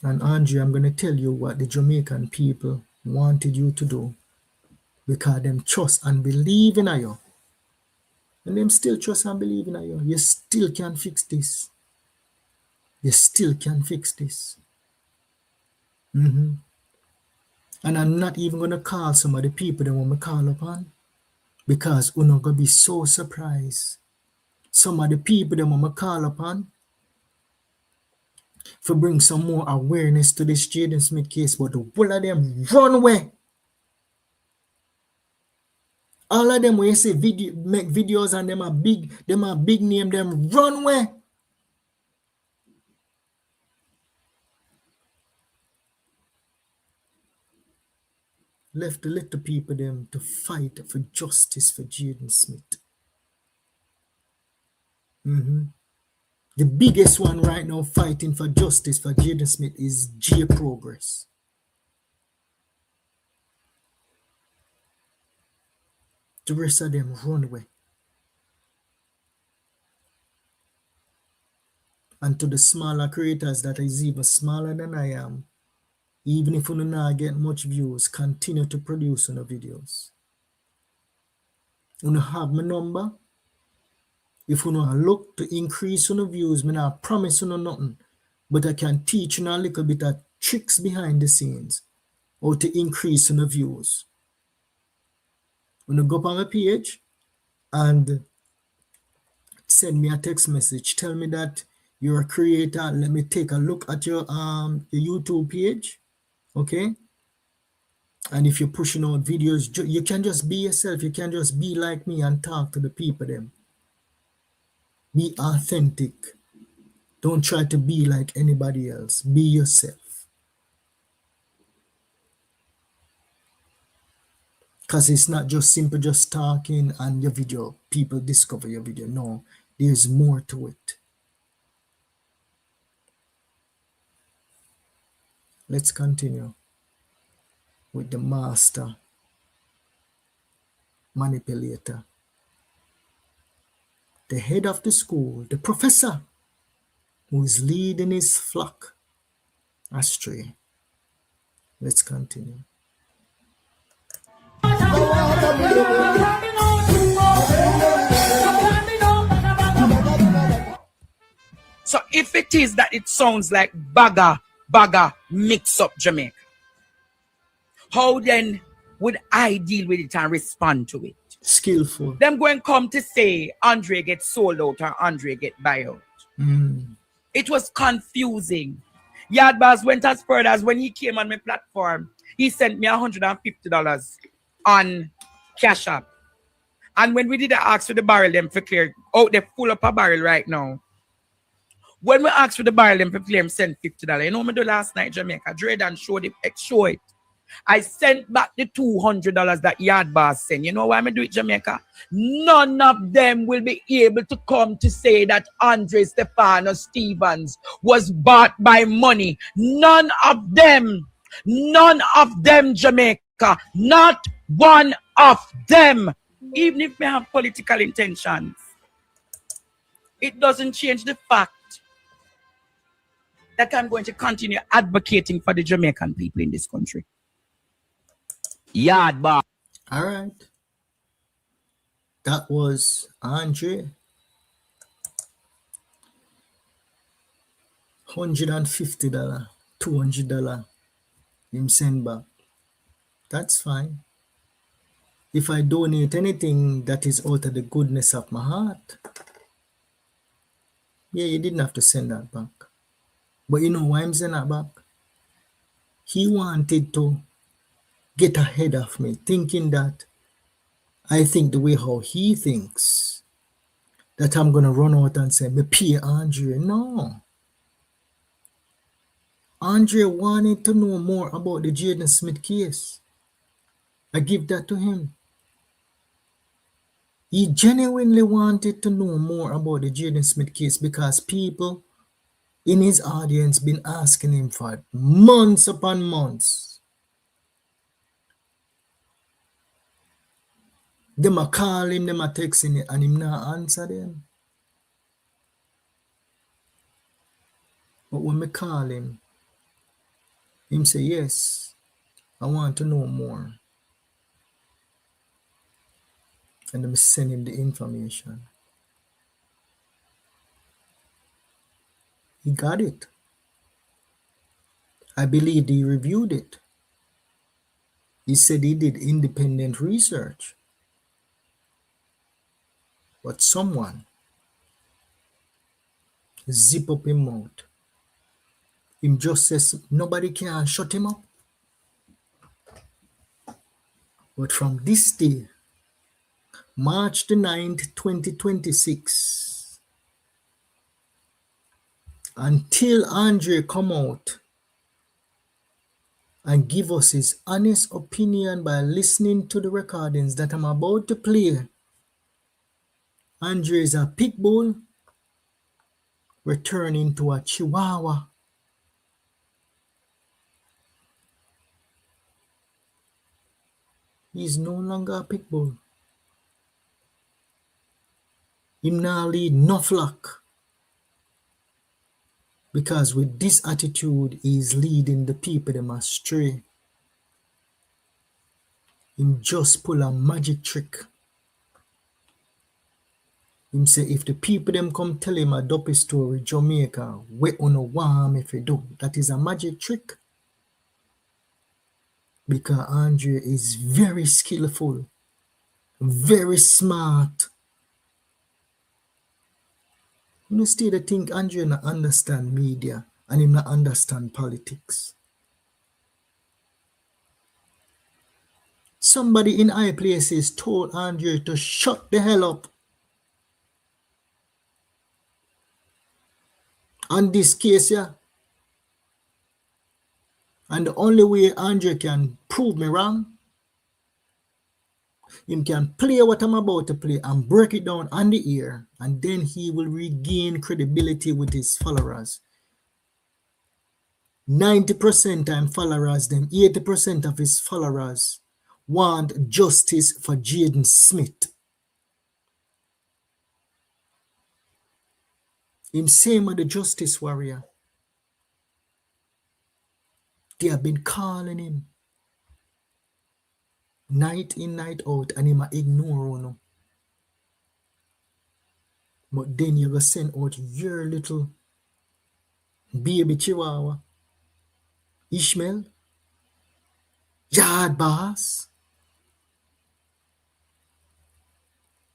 And Andre, I'm going to tell you what the Jamaican people wanted you to do. Because them trust and believe in you. And them still trust and believe in you. You still can fix this. You still can fix this. And I'm not even going to call some of the people that want me call upon. Because we're not going to be so surprised. Some of the people that want me call upon for bring some more awareness to this Jaden Smith case, but the whole of them run away. All of them when you say video, make videos and them are big name, them run away. Left the little people them to fight for justice for Jaden Smith. The biggest one right now fighting for justice for Jaden Smith is J Progress. The rest of them run away. And to the smaller creators that is even smaller than I am, even if you do not get much views, continue to produce on the videos. You have my number. If you look to increase on the views, I not promise you nothing. But I can teach you a little bit of tricks behind the scenes. How to increase on the views. When you go up on my page and send me a text message, tell me that you're a creator. Let me take a look at your YouTube page. Okay? And if you're pushing out videos, you can just be yourself. You can just be like me and talk to the people them. Be authentic. Don't try to be like anybody else. Be yourself. Because it's not just simple just talking and your video. People discover your video. No, there's more to it. Let's continue with the master manipulator. The head of the school, the professor, who is leading his flock astray. Let's continue. So if it is that it sounds like bagger mix up Jamaica, how then would I deal with it and respond to it? Skillful. Them going come to say Andre get sold out or Andre get buyout. It was confusing. YaadBoss went as far as when he came on my platform, he sent me $150 on Cash App. And when we did ask for the barrel, them for clear, they full up a barrel right now. When we asked for the barrel, them for clear, send $50. You know what I do last night, Jamaica? Dredan showed it. I sent back the $200 that YaadBoss sent. You know why I do it, Jamaica? None of them will be able to come to say that Andre Stefano Stevens was bought by money. None of them, Jamaica. Not one of them. Even if they have political intentions, it doesn't change the fact that I'm going to continue advocating for the Jamaican people in this country. YaadBoss. All right. That was Andre. $150, $200 him send back. That's fine. If I donate anything that is out of the goodness of my heart, yeah, you didn't have to send that back. But you know why I'm sending that back? He wanted to get ahead of me, thinking that I think the way how he thinks, that I'm going to run out and say, me pay Andre. No. Andre wanted to know more about the Jaden Smith case. I give that to him. He genuinely wanted to know more about the Jaden Smith case because people in his audience been asking him for months upon months. Them a call him, them a text him, and him not answer them. But when me call him say, yes, I want to know more. And then me send him the information. He got it. I believe he reviewed it. He said he did independent research. But someone zip up his mouth. Him just says nobody can shut him up. But from this day, March the 9th, 2026, until Andre come out and give us his honest opinion by listening to the recordings that I'm about to play, Andre is a pit bull returning to a chihuahua. He is no longer a pit bull. Him now lead no flock. Because with this attitude, he is leading the people them astray. Him just pull a magic trick. Him say if the people them come tell him a dopey story, Jamaica, we no want if you do. That is a magic trick. Because Andre is very skillful, very smart. You still think Andre not understand media and him not understand politics. Somebody in high places told Andre to shut the hell up. On this case, yeah. And the only way Andre can prove me wrong, him can play what I'm about to play and break it down on the air, and then he will regain credibility with his followers. 90% time followers, them 80% of his followers want justice for Jaden Smith. Him same as the justice warrior. They have been calling him night in, night out, and he might ignore you. But then you go send out your little baby chihuahua, Ishmael, YaadBoss.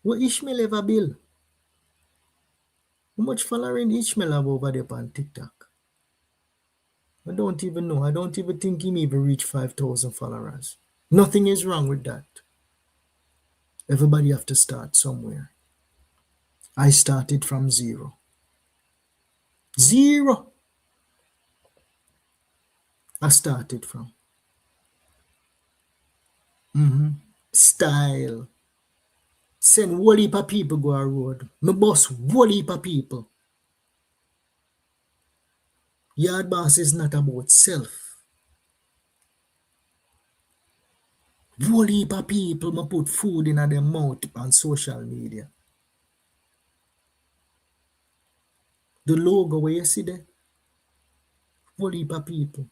What Ishmael ever build? How much following Ishmael have over there on TikTok? I don't even know. I don't even think he even reached 5,000 followers. Nothing is wrong with that. Everybody have to start somewhere. I started from zero. Zero. I started from. Style. Send whole heap of people go a road. Me boss whole heap of people. YaadBoss is not about self. Whole heap of people me put food in their mouth on social media. The logo where you see there, whole heap of people.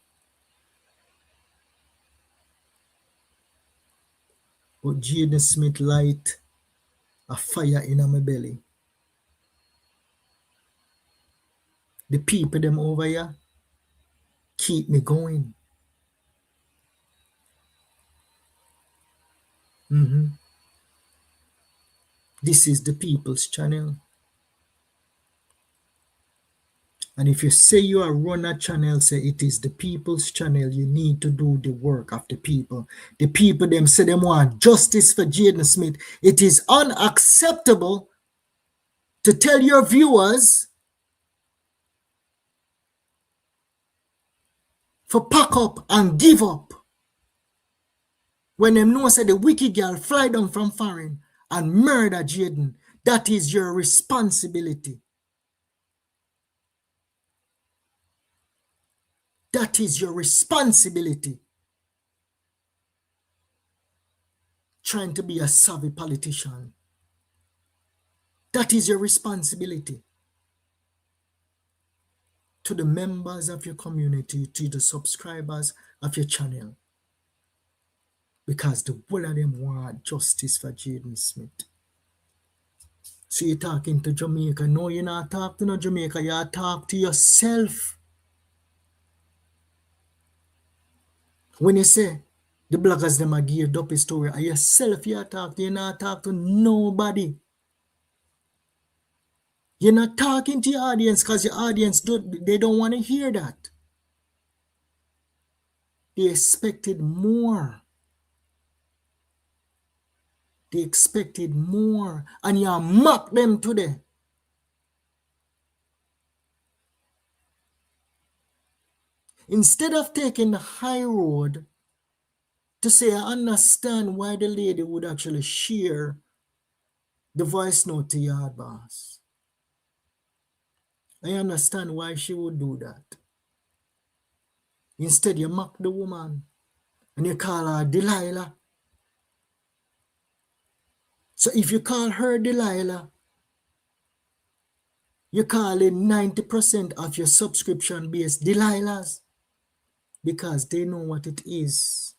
But Jaden Smith light a fire in my belly. The people them over here keep me going. This is the people's channel. And if you say you are run a channel, say it is the people's channel, you need to do the work of the people. The people them say them want justice for Jaden Smith. It is unacceptable to tell your viewers for pack up and give up when them know say the wicked girl fly down from foreign and murder Jaden. That is your responsibility. That is your responsibility. trying to be a savvy politician. That is your responsibility to the members of your community, to the subscribers of your channel. Because the whole of them want justice for Jaden Smith. So you're talking to Jamaica. No, you're not talking to no Jamaica. You talk to yourself. When you say the bloggers them are geared up a story, are yourself you talk to, you're not talking to nobody. You're not talking to your audience because your audience they don't want to hear that. They expected more. They expected more. And you mock them today. Instead of taking the high road to say, I understand why the lady would actually share the voice note to YaadBoss. I understand why she would do that. Instead, you mock the woman and you call her Delilah. So if you call her Delilah, you're calling 90% of your subscription base Delilahs because they know what it is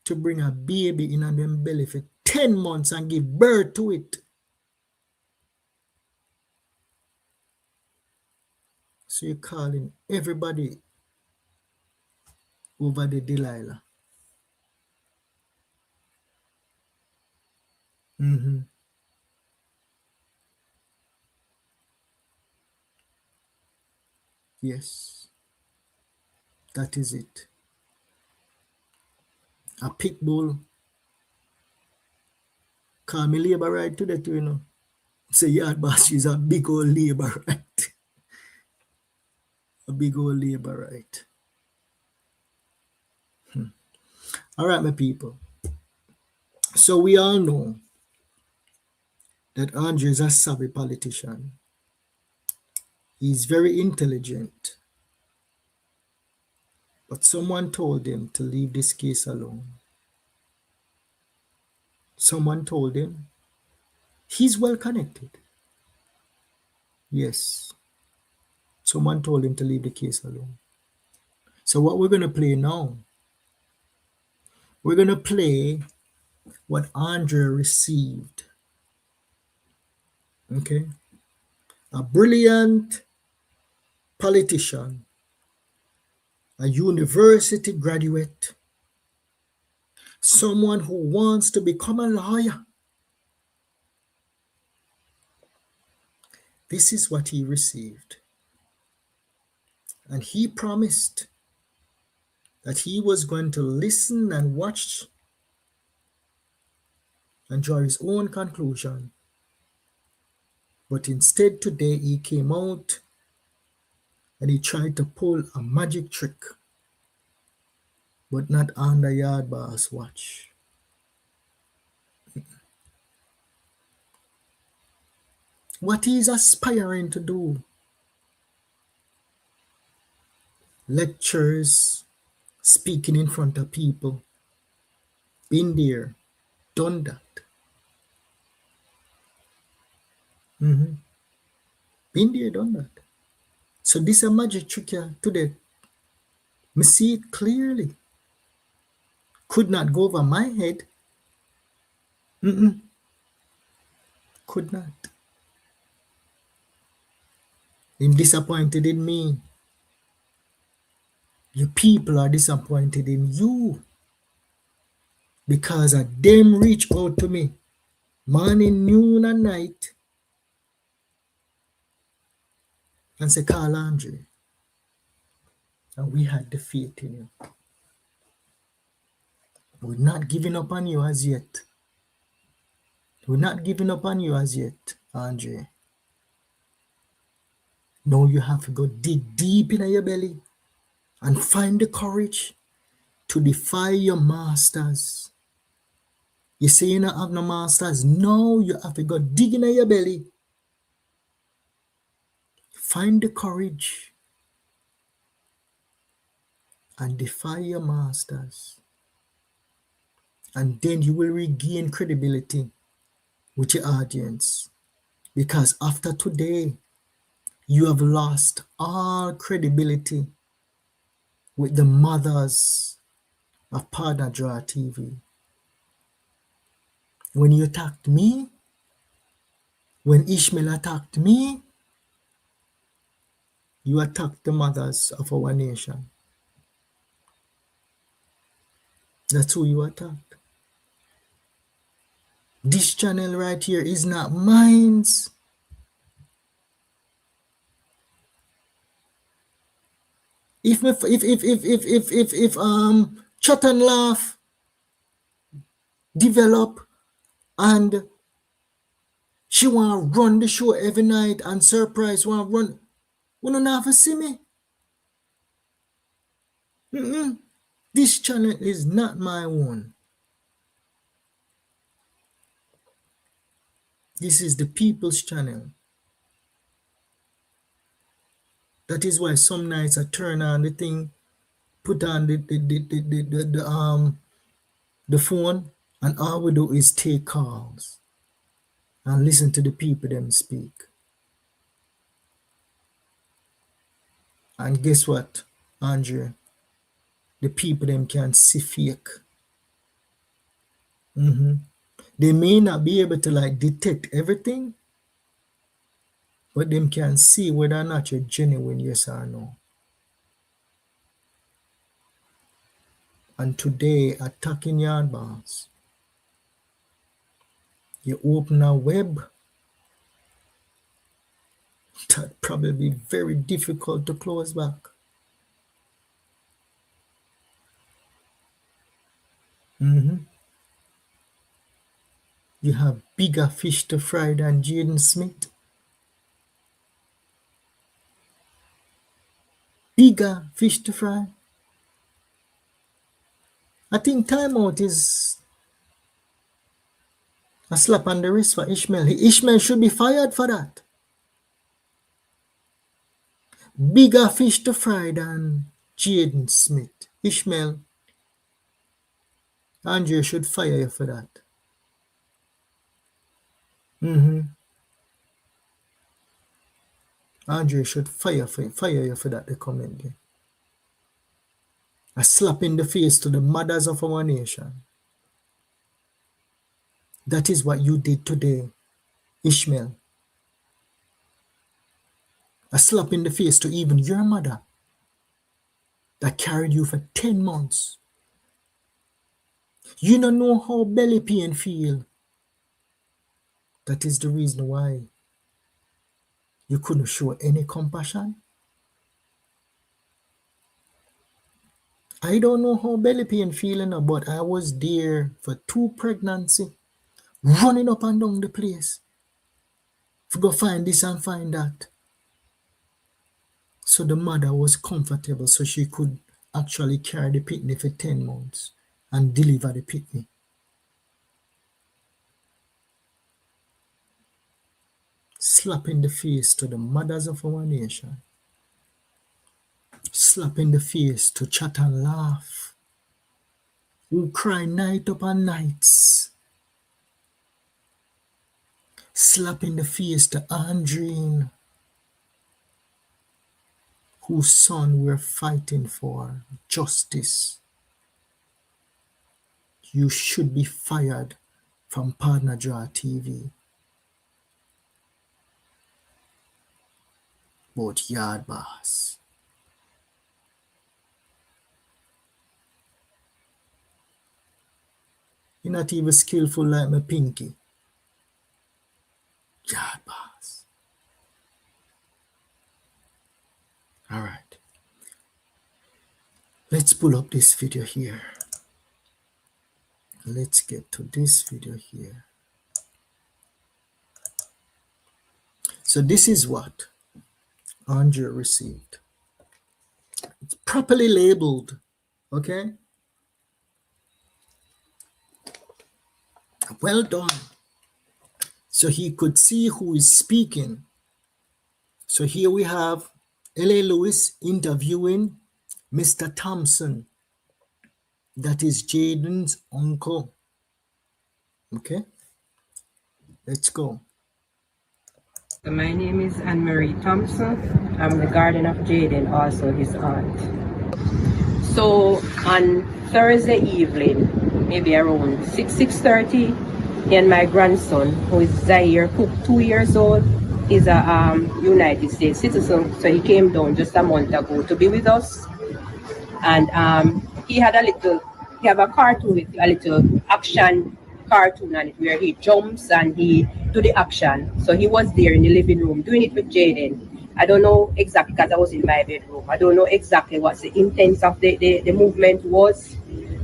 to bring a baby in on them belly for 10 months and give birth to it. So you're calling everybody over the Delilah. Yes, that is it. A pit bull call me labor right today too, you know. Say YaadBoss is a big old labor right. A big old labor right. All right, my people. So we all know that Andre is a savvy politician. He's very intelligent. But someone told him to leave this case alone. Someone told him he's well connected. Yes. Someone told him to leave the case alone. So what we're going to play now, we're going to play what Andre received. Okay? A brilliant politician, a university graduate, someone who wants to become a lawyer. This is what he received. And he promised that he was going to listen and watch and draw his own conclusion. But instead today he came out and he tried to pull a magic trick, but not under YaadBoss watch. What he's aspiring to do, lectures, speaking in front of people, been there, done that. Been there, done that. So this is a magic trick here today. Me see it clearly. Could not go over my head. Could not. I'm disappointed in me. You people are disappointed in you. Because of them reach out to me morning, noon, and night and say, Carl Andre, and we had the faith in you. We're not giving up on you as yet. We're not giving up on you as yet, Andre. Now you have to go dig deep in your belly and find the courage to defy your masters. You say you don't have no masters. No, you have to go dig in your belly. Find the courage and defy your masters. And then you will regain credibility with your audience. Because after today, you have lost all credibility with the mothers of Partner Draw TV. When you attacked me, when Ishmael attacked me, you attacked the mothers of our nation. That's who you attacked. This channel right here is not mine. If Chat and Laugh develop and she want to run the show every night and Surprise want to run, we don't have to see me. This channel is not my own. This is the people's channel. That is why some nights I turn on the thing, put on the phone, and all we do is take calls and listen to the people them speak. And guess what, Andre? The people them can see fake. They may not be able to like detect everything, but them can see whether or not you're genuine, yes or no. And today, attacking YaadBoss, you open a web that probably be very difficult to close back. You have bigger fish to fry than Jaden Smith. Bigger fish to fry. I think timeout is a slap on the wrist for Ishmael. Ishmael should be fired for that. Bigger fish to fry than Jaden Smith. Ishmael, Andrew should fire you for that. Andrew should fire you for that, the comment there. A slap in the face to the mothers of our nation. That is what you did today, Ishmael. A slap in the face to even your mother that carried you for 10 months. You don't know how belly pain feel. That is the reason why you couldn't show any compassion. I don't know how belly pain feeling, but I was there for 2 pregnancies, running up and down the place to go find this and find that. So the mother was comfortable, so she could actually carry the pitney for 10 months and deliver the pitney. Slap in the face to the mothers of our nation. Slap in the face to Chat and Laugh, who cry night upon nights. Slap in the face to Andreen, whose son we're fighting for justice. You should be fired from Partner Draw TV. But YaadBoss, you're not even skillful like my pinky. YaadBoss. All right. Let's pull up this video here. Let's get to this video here. So this is what Andrew received. It's properly labeled, okay? Well done. So he could see who is speaking. So here we have L.A. Lewis interviewing Mr. Thompson. That is Jaden's uncle. Okay, let's go. My name is Anne-Marie Thompson. I'm the guardian of Jaden, also his aunt. So on Thursday evening, maybe around 6:30, he and my grandson, who is Zaire Cook, 2 years old, is a United States citizen. So he came down just a month ago to be with us. And he had he have a cartoon with a little action cartoon on it where he jumps and he do the action. So he was there in the living room doing it with Jaden. I don't know exactly because I was in my bedroom. I don't know exactly what the intent of the movement was.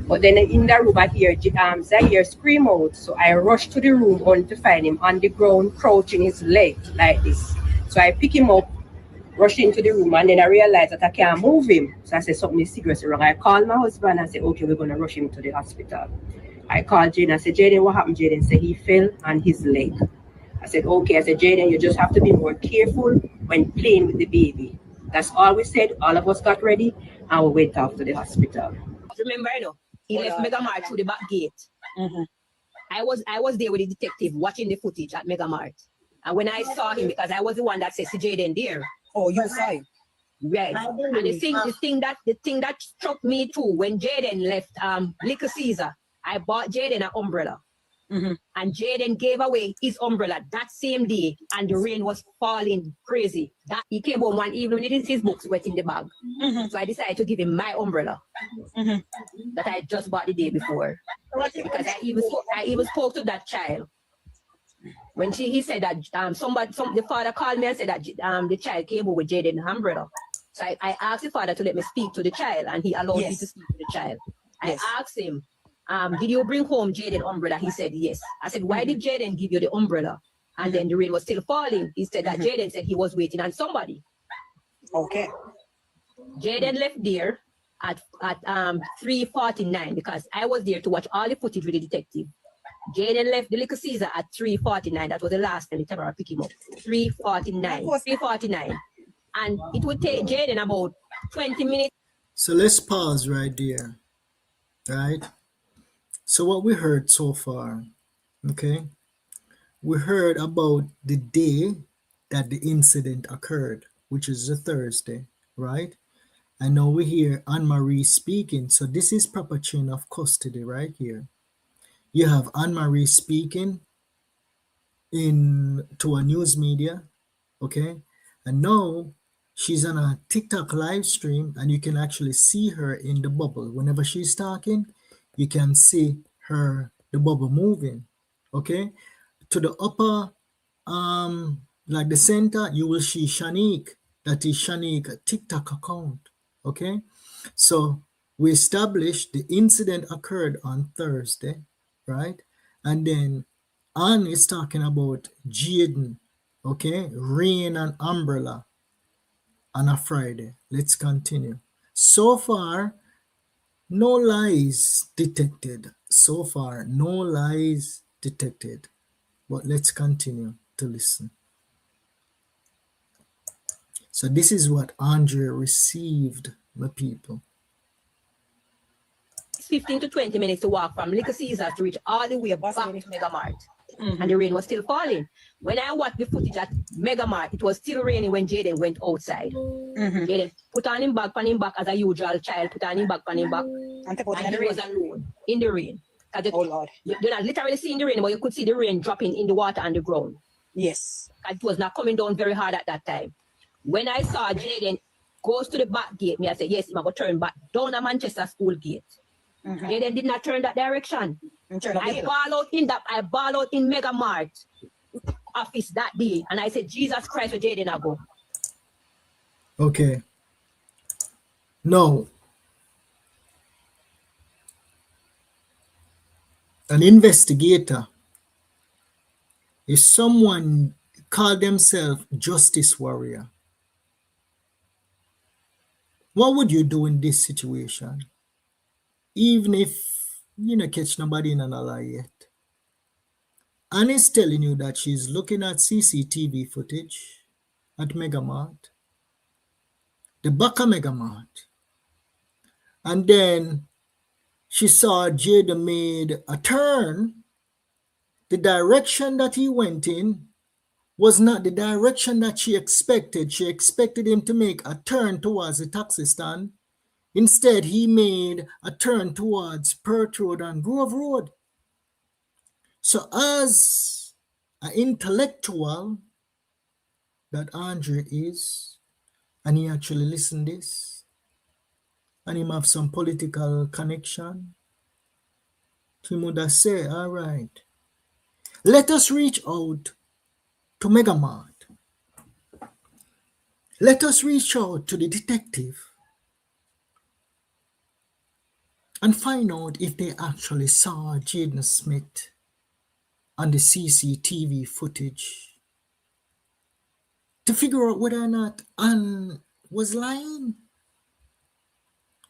But then in the room I hear Zaire scream out. So I rushed to the room only to find him on the ground crouching his leg like this. So I pick him up, rushed into the room, and then I realized that I can't move him. So I said, something is seriously wrong. I called my husband and said, okay, we're going to rush him to the hospital. I called Jaden. I said, Jaden, what happened? Jaden said he fell on his leg. I said, okay. I said, Jaden, you just have to be more careful when playing with the baby. That's all we said. All of us got ready and we went off to the hospital. Remember, he left Megamart through the back gate. Mm-hmm. I was there with the detective watching the footage at Megamart. And when I saw him, because I was the one that said to Jaden there. Oh, you saw him? Right. And the thing that struck me too, when Jaden left Little Caesar, I bought Jaden an umbrella. Mm-hmm. And Jaden gave away his umbrella that same day, and the rain was falling crazy. That he came home one evening, he didn't see his books wet in the bag. Mm-hmm. So I decided to give him my umbrella that I just bought the day before. Because I even spoke to that child. When he said that the father called me and said that the child came over with Jaden's umbrella. So I asked the father to let me speak to the child, and he allowed me to speak to the child. Yes. I asked him, did you bring home Jaden's umbrella? He said yes. I said, why did Jaden give you the umbrella? And then the rain was still falling. He said that Jaden said he was waiting on somebody. Okay. Jaden left there at 3:49 because I was there to watch all the footage with the detective. Jaden left the Little Caesar at 3:49. That was the last time the camera picked him up. 3:49. And it would take Jaden about 20 minutes. So let's pause right there. Right? So what we heard so far, okay? We heard about the day that the incident occurred, which is a Thursday, right? And now we hear Anne-Marie speaking. So this is proper chain of custody right here. You have Anne-Marie speaking to a news media, okay? And now she's on a TikTok live stream, and you can actually see her in the bubble. Whenever she's talking, you can see the bubble moving, okay? To the upper, like the center, you will see Shanique. That is Shanique TikTok account, okay? So we established the incident occurred on Thursday, right? And then Anne is talking about Jaden, okay? Rain and umbrella on a Friday. Let's continue. So far, no lies detected. So far, no lies detected. But let's continue to listen. So this is what Andrea received, my people. 15 to 20 minutes to walk from Little Caesar to reach all the way back to Megamart. Mm-hmm. And the rain was still falling. When I watched the footage at Megamart, it was still raining when Jaden went outside. Mm-hmm. Jaden put on him back as a usual child, put on him back. And he was alone in the rain. Oh Lord. You're not literally seeing the rain, but you could see the rain dropping in the water on the ground. Yes. It was not coming down very hard at that time. When I saw Jaden goes to the back gate, I said, yes, I'm going to turn back down a Manchester school gate. Mm-hmm. Jaden did not turn that direction. I ball out in Megamart office that day, and I said, Jesus Christ, where Jaden I go. Okay. Now, an investigator is someone call themselves justice warrior. What would you do in this situation? Even if you don't catch nobody in an lie yet. Anne is telling you that she's looking at CCTV footage at Megamart, the Baka Megamart. And then she saw Jada made a turn the direction that he went in was not the direction that she expected. She expected him to make a turn towards the taxi stand. Instead, he made a turn towards Perth Road and Grove Road. So as an intellectual that Andre is, and he actually listened this, and he have some political connection, he would have said, all right, let us reach out to Megamart. Let us reach out to the detective and find out if they actually saw Jaden Smith on the CCTV footage to figure out whether or not Ann was lying.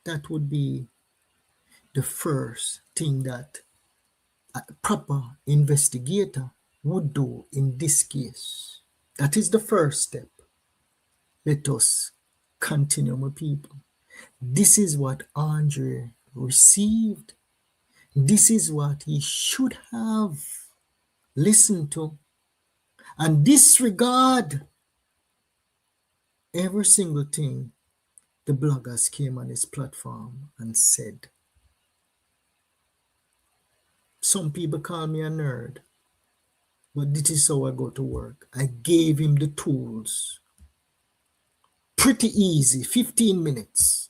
That would be the first thing that a proper investigator would do in this case. That is the first step. Let us continue, my people. This is what Andre received. This is what he should have listened to and disregard every single thing the bloggers came on his platform and said. Some people call me a nerd, but this is how I go to work. I gave him the tools. Pretty easy, 15 minutes.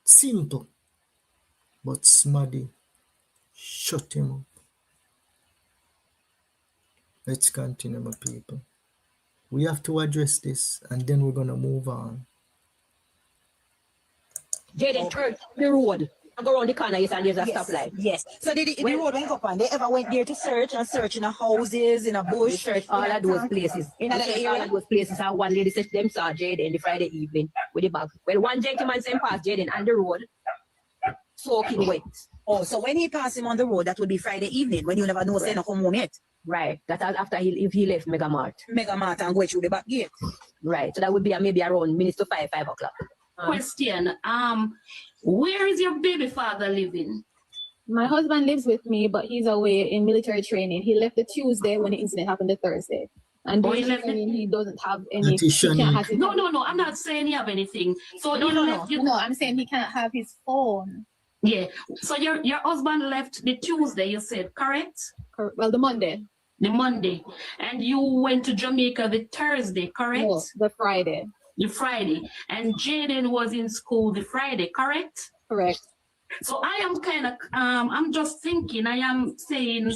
Simple. But Smuddy shut him up. Let's continue, my people. We have to address this and then we're going to move on. Jaden turned the road and go around the corner, yes, and there's a stoplight. Yes. So the road went up and they ever went there to search in a houses, in a bush? Search all of those places. In that area? All of those places. And one lady said them saw Jaden the Friday evening with the bag. Well, one gentleman sent past Jaden on the road, soaking wet. Oh, so when he passed him on the road, that would be Friday evening, when you never know say no come home yet. Right. That was after he left Megamart. Megamart and go through the back gate. Right. So that would be maybe around minutes to 5 o'clock. Question. Where is your baby father living? My husband lives with me, but he's away in military training. He left the Tuesday when the incident happened the Thursday. And during training, he doesn't have any. No. I'm not saying you have anything. So No, I'm saying he can't have his phone. Yeah. So your husband left the Tuesday, you said, correct? Well, the Monday. The Monday. And you went to Jamaica the Thursday, correct? No, the Friday. The Friday. And Jaden was in school the Friday, correct? Correct. So I am kind of, I'm just thinking, I am saying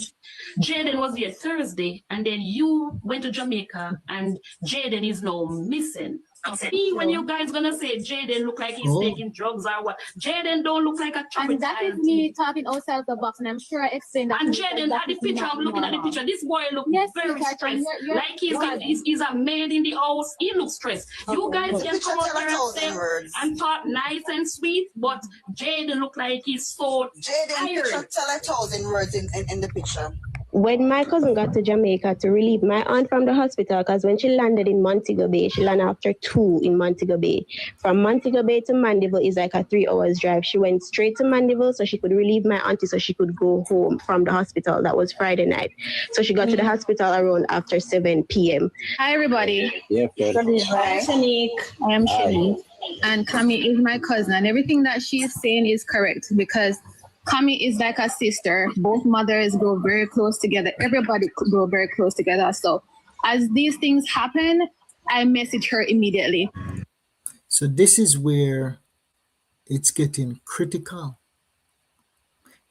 Jaden was here Thursday and then you went to Jamaica and Jaden is now missing. See, when you guys gonna say Jaden look like he's taking drugs or what? Jaden don't look like a child. And that is me talking outside the box, and I'm sure I explained that. And Jaden, at the picture, I'm looking at the picture. This boy looks very stressed. Like he's a man in the house. He looks stressed. You guys can come up there and talk nice and sweet, but Jaden look like he's so tired. Jaden, tell 1,000 words in the picture. When my cousin got to Jamaica to relieve my aunt from the hospital, because when she landed in Montego Bay, she landed after 2 in Montego Bay. From Montego Bay to Mandeville is like a 3 hours drive. She went straight to Mandeville so she could relieve my auntie so she could go home from the hospital. That was Friday night. So she got to the hospital around after 7 p.m. Hi, everybody. Yeah, I'm Shanique. I am Shanique. And Kami is my cousin. And everything that she is saying is correct because Kami is like a sister. Both mothers grow very close together. Everybody grow very close together. So as these things happen, I message her immediately. So this is where it's getting critical.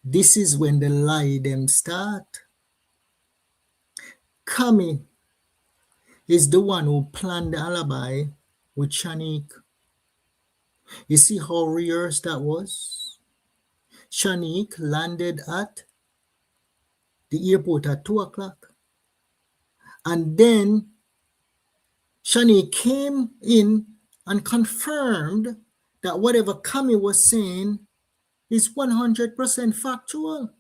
This is when the lie them start. Kami is the one who planned the alibi with Shanique. You see how rehearsed that was? Shanique landed at the airport at 2 o'clock. And then Shanique came in and confirmed that whatever Kami was saying is 100% factual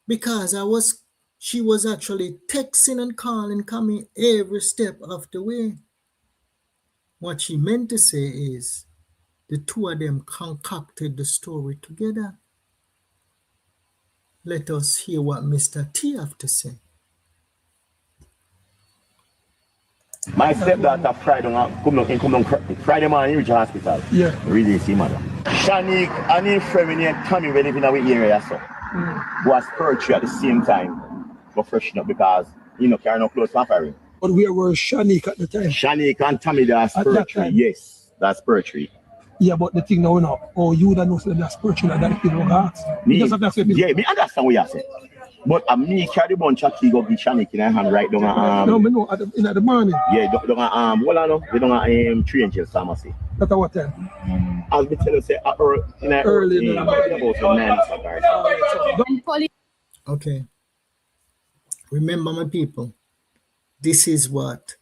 because she was actually texting and calling Kami every step of the way. What she meant to say is the two of them concocted the story together. Let us hear what Mr. T have to say. My stepdaughter Friday morning reach the hospital. Yeah. Release him mother. Shanique and his friend named Tommy when live in our area so. Was spiritual at the same time. Go freshen up because carry no clothes for her. But where were Shanique at the time? Shanique and Tommy that's spiritual. Yes, that's spiritual. Yeah, but the thing now, you don't know so that's spiritual and that people don't ask. Me understand what you say. But me carry the bunch of key go give Shanique in her hand right down no, me know in the morning. Yeah, down what I know, they don't 3 Angels Pharmacy. That's at what time? As we tell you say early about 9 o'clock. Okay. Remember my people, this is what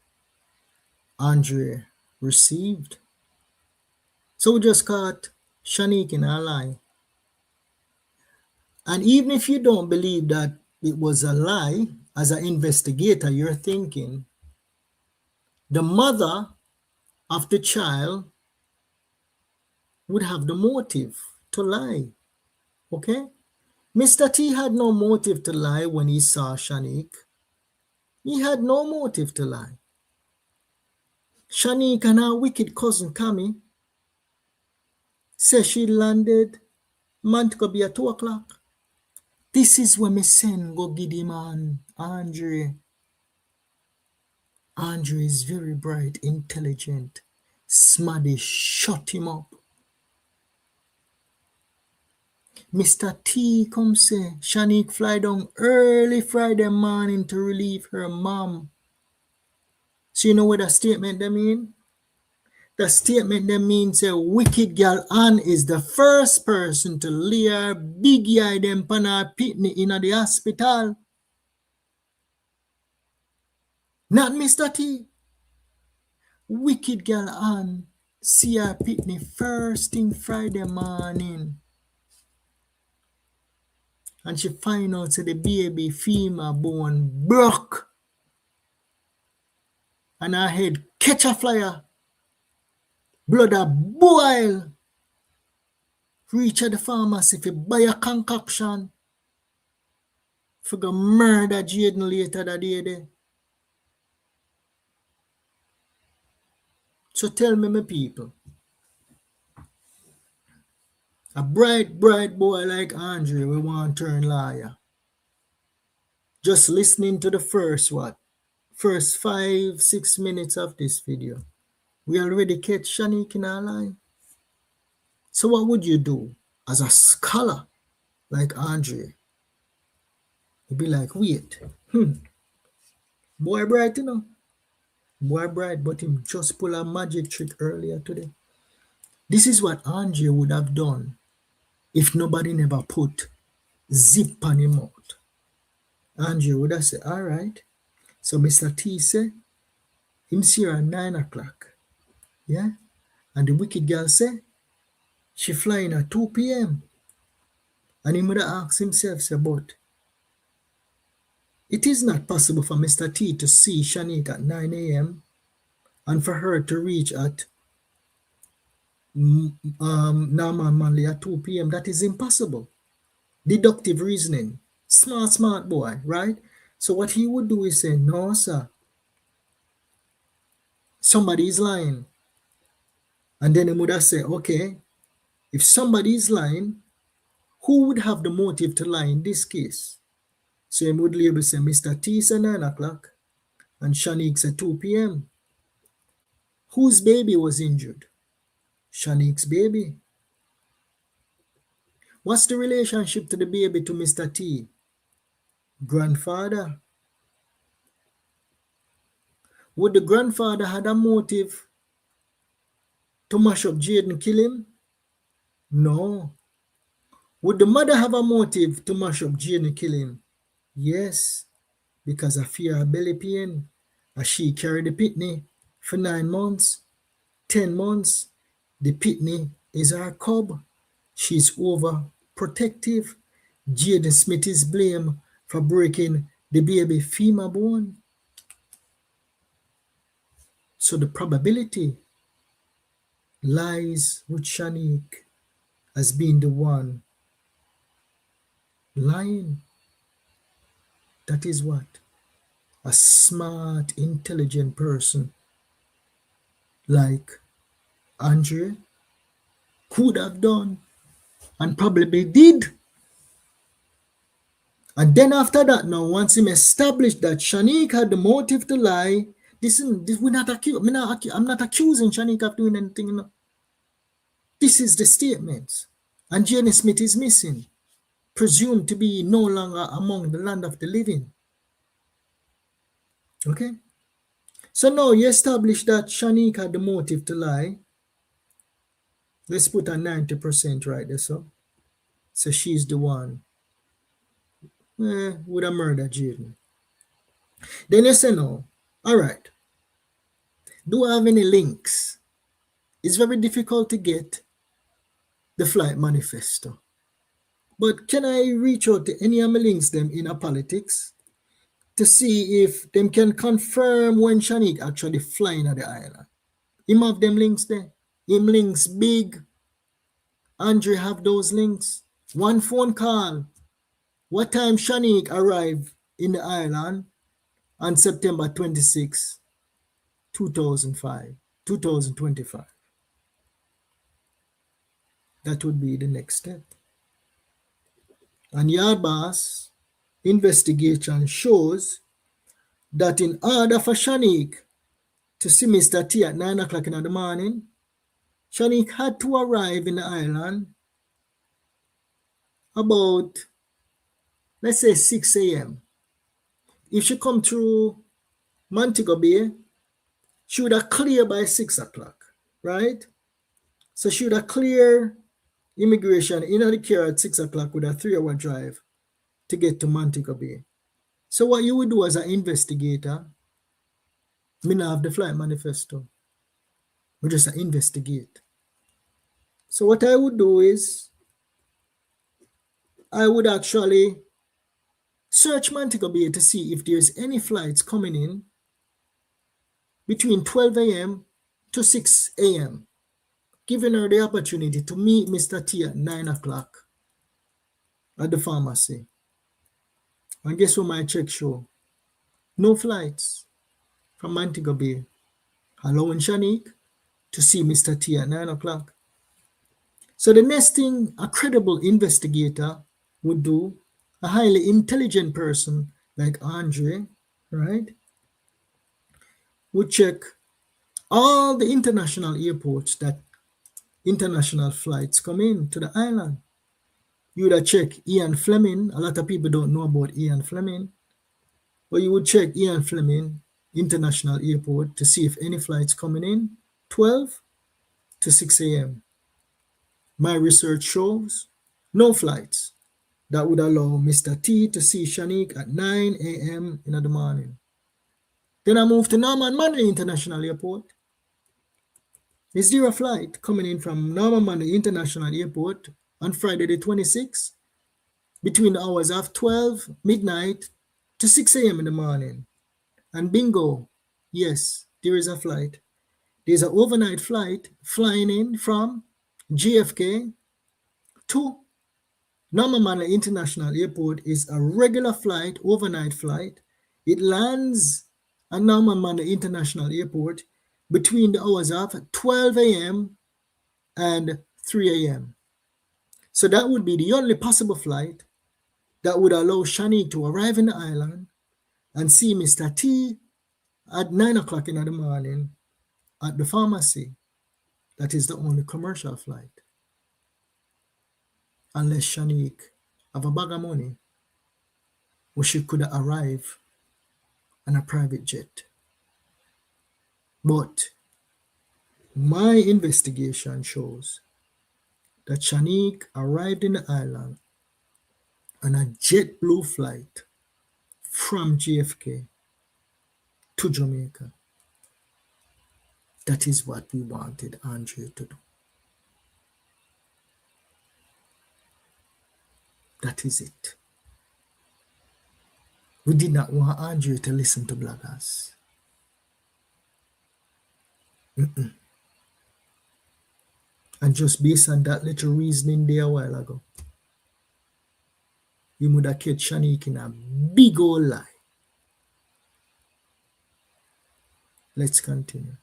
Andre received. So we just caught Shanique in a lie. And even if you don't believe that it was a lie, as an investigator, you're thinking the mother of the child would have the motive to lie. Okay? Mr. T had no motive to lie when he saw Shanique. He had no motive to lie. Shanique and her wicked cousin Cammy said she landed Montego Bay at 2 o'clock. This is when me send go give the man Andre. Andre is very bright, intelligent. Smaddy shut him up. Mr. T come say Shanique fly down early Friday morning to relieve her mom. So you know what that statement they mean? The statement they means a wicked girl Ann is the first person to lay her big eye them pan her pitney in the hospital. Not Mr. T. Wicked girl Ann see her pitney first thing Friday morning. And she find out that the baby female bone broke. And her head catch a flyer. Blood a boil. Reach at the pharmacy to buy a concoction. For go murder Jaden later that day there. So tell me my people. A bright boy like Andre we want to turn liar. Just listening to the first 5-6 minutes of this video. We already catch Shanique in our line. So what would you do as a scholar like Andre? You'd be like, wait, boy bright, Boy bright, but him just pull a magic trick earlier today. This is what Andre would have done if nobody never put zip on him out. Andre would have said, all right. So Mr. T said, him see her at 9 o'clock. Yeah? And the wicked girl said, she flying at 2 p.m. And he would have asked himself, say, but it is not possible for Mr. T to see Shanique at 9 a.m. and for her to reach at Norman Manley at 2 p.m. That is impossible. Deductive reasoning. Smart boy, right? So what he would do is say, no, sir. Somebody is lying. And then he would have said, okay, if somebody is lying, who would have the motive to lie in this case? So he would label say, Mr. T said 9 o'clock and Shanique said 2 p.m. Whose baby was injured? Shanique's baby. What's the relationship to the baby to Mr. T? Grandfather. Would the grandfather have a motive to mash up Jaden, kill him? No. Would the mother have a motive to mash up Jaden, kill him? Yes, because of fear of belly pain. As she carried the pitney for 9 months, 10 months. The pitney is her cub. She's overprotective. Jaden Smith is blamed for breaking the baby femur bone. So the probability lies with Shanique as being the one Lying. That is what a smart, intelligent person like Andre could have done and probably did. And then after that, now once him established that Shanique had the motive to lie, this we're not I'm not accusing Shanique of doing anything. You know. This is the statement. And Jenny Smith is missing, presumed to be no longer among the land of the living. Okay? So now you establish that Shanique had the motive to lie. Let's put a 90% right there, so. So she's the one would have murdered Jaden. Then you say no. All right. Do I have any links? It's very difficult to get the flight manifesto. But can I reach out to any of my links them in a politics to see if them can confirm when Shanique actually flying at the island? Him have them links there. Him links big. Andre have those links. One phone call. What time Shanique arrived in the island on September 26, 2025. That would be the next step. And YaadBoss investigation shows that in order for Shanique to see Mr. T at 9 o'clock in the morning, Shanique had to arrive in the island about, let's say, 6 a.m. If she come through Montego Bay, she would have cleared by 6 o'clock, right? So she would have cleared immigration in the car at 6 o'clock with a 3-hour drive to get to Montego Bay. So what you would do as an investigator, me not have the flight manifesto. We just investigate. So what I would do is I would actually search Montego Bay to see if there's any flights coming in between 12 a.m. to 6 a.m., giving her the opportunity to meet Mr. T at 9 o'clock at the pharmacy. And guess what my check show? No flights from Montego Bay allowing Shanique to see Mr. T at 9 o'clock. So the next thing a credible investigator would do, a highly intelligent person like Andre, right, would check all the international airports that international flights come in to the island. You would check Ian Fleming. A lot of people don't know about Ian Fleming. But you would check Ian Fleming International Airport to see if any flights coming in 12 to 6 a.m. My research shows no flights that would allow Mr. T to see Shanique at 9 a.m. in the morning. Then I moved to Norman Manley International Airport. Is there a flight coming in from Norman Manley International Airport on Friday the 26th between the hours of 12 midnight to 6 a.m. in the morning? And bingo, yes, there is a flight. There's an overnight flight flying in from JFK to Norman Manley International Airport. Is a regular flight, overnight flight. It lands at Norman Manley International Airport between the hours of 12 a.m. and 3 a.m. So that would be the only possible flight that would allow Shanique to arrive in the island and see Mr. T at 9 o'clock in the morning at the pharmacy. That is the only commercial flight. Unless Shanique have a bag of money where she could arrive on a private jet. But my investigation shows that Shanique arrived in the island on a JetBlue flight from JFK to Jamaica. That is what we wanted Andre to do. That is it. We did not want Andre to listen to bloggers. And just based on that little reasoning there a while ago, you would have catch Shanique in a big old lie. Let's continue.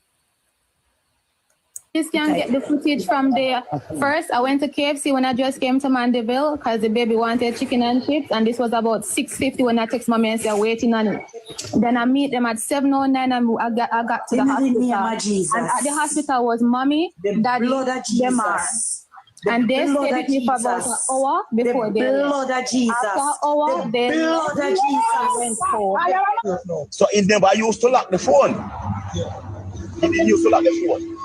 Just can get the footage from there. First, I went to KFC when I just came to Mandeville because the baby wanted chicken and chips, and this was about 6:50 when I text mommy and said waiting on it. Then I meet them at 7:09 and I got to the hospital. And at the hospital was mommy, daddy, them and they stayed with me for about an hour before they left. After an hour, they went home. So in them, I used to lock the phone. He didn't used to lock the phone.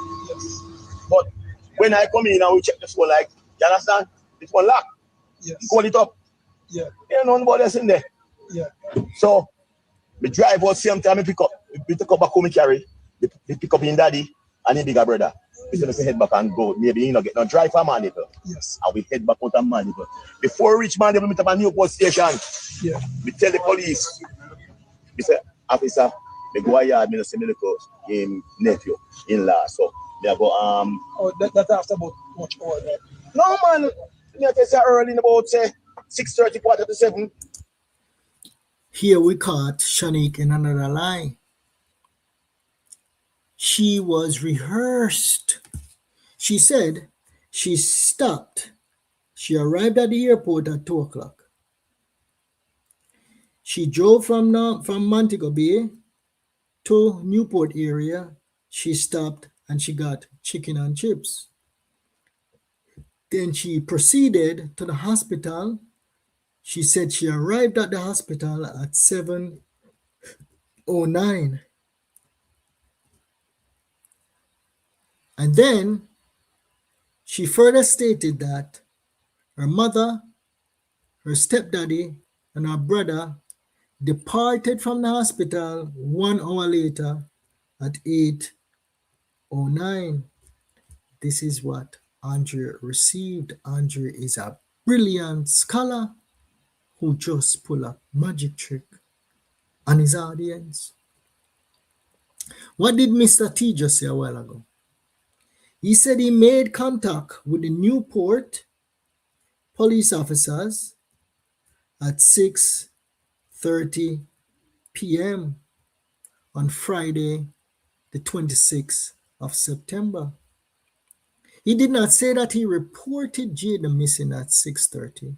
But when I come in and we check the phone, like, you understand? This one locked. Yes. Call it up. Yeah. Ain't nobody else in there. Yeah. So me drive out same time, me pick up back home, me carry. Me pick up in daddy and in bigger brother. We say head back and go. Maybe you know get no drive for Mandeville. Yes. And we head back out of Mandeville. Before we reach Mandeville, we meet up a Newport station. Yeah. We tell the police. We say, officer, me go a yard, me no see me look in nephew, in-law. So me go Oh, that after about much hour there. No man, me say early in about say 6:30, 6:45. Here we caught Shanique in another lie. She was rehearsed. She said she stopped. She arrived at the airport at 2 o'clock. She drove from Montego Bay to Newport area. She stopped and she got chicken and chips. Then she proceeded to the hospital. She said she arrived at the hospital at 7:09. And then she further stated that her mother, her stepdaddy, and her brother departed from the hospital 1 hour later at 8:09. This is what Andre received. Andre is a brilliant scholar who just pulled a magic trick on his audience. What did Mr. T just say a while ago? He said he made contact with the Newport police officers at 6:30 p.m. on Friday, the 26th of September. He did not say that he reported Jaden missing at 6:30.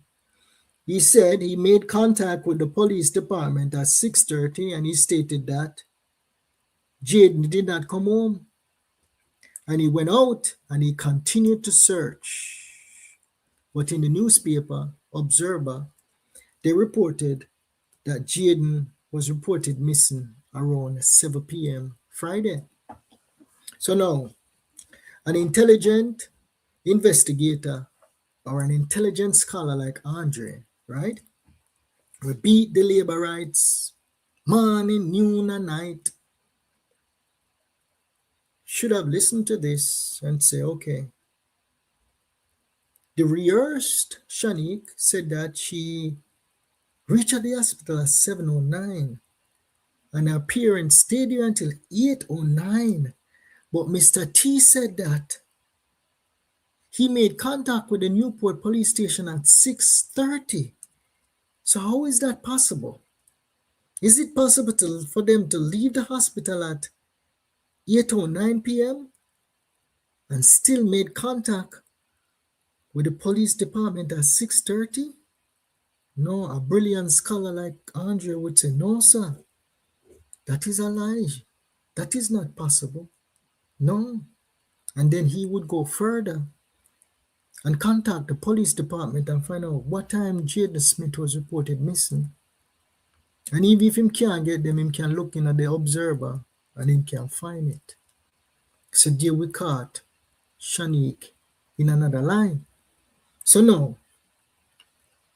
He said he made contact with the police department at 6:30 and he stated that Jaden did not come home. And he went out and he continued to search. But in the newspaper, Observer, they reported that Jaden was reported missing around 7 p.m. Friday. So now, an intelligent investigator or an intelligent scholar like Andre, right, will beat the labor rights morning, noon, and night, should have listened to this and say, okay, the rehearsed Shanique said that she reached the hospital at 7:09 and her parents stayed there until 8:09. But Mr. T said that he made contact with the Newport police station at 6:30. So how is that possible? Is it possible for them to leave the hospital at 8:09 p.m. and still made contact with the police department at 6:30? No, a brilliant scholar like Andre would say, no, sir. That is a lie. That is not possible. No. And then he would go further and contact the police department and find out what time Jaden Smith was reported missing. And even if him can't get them, him can look in at the Observer and him can find it. So there we caught Shanique in another line. So now,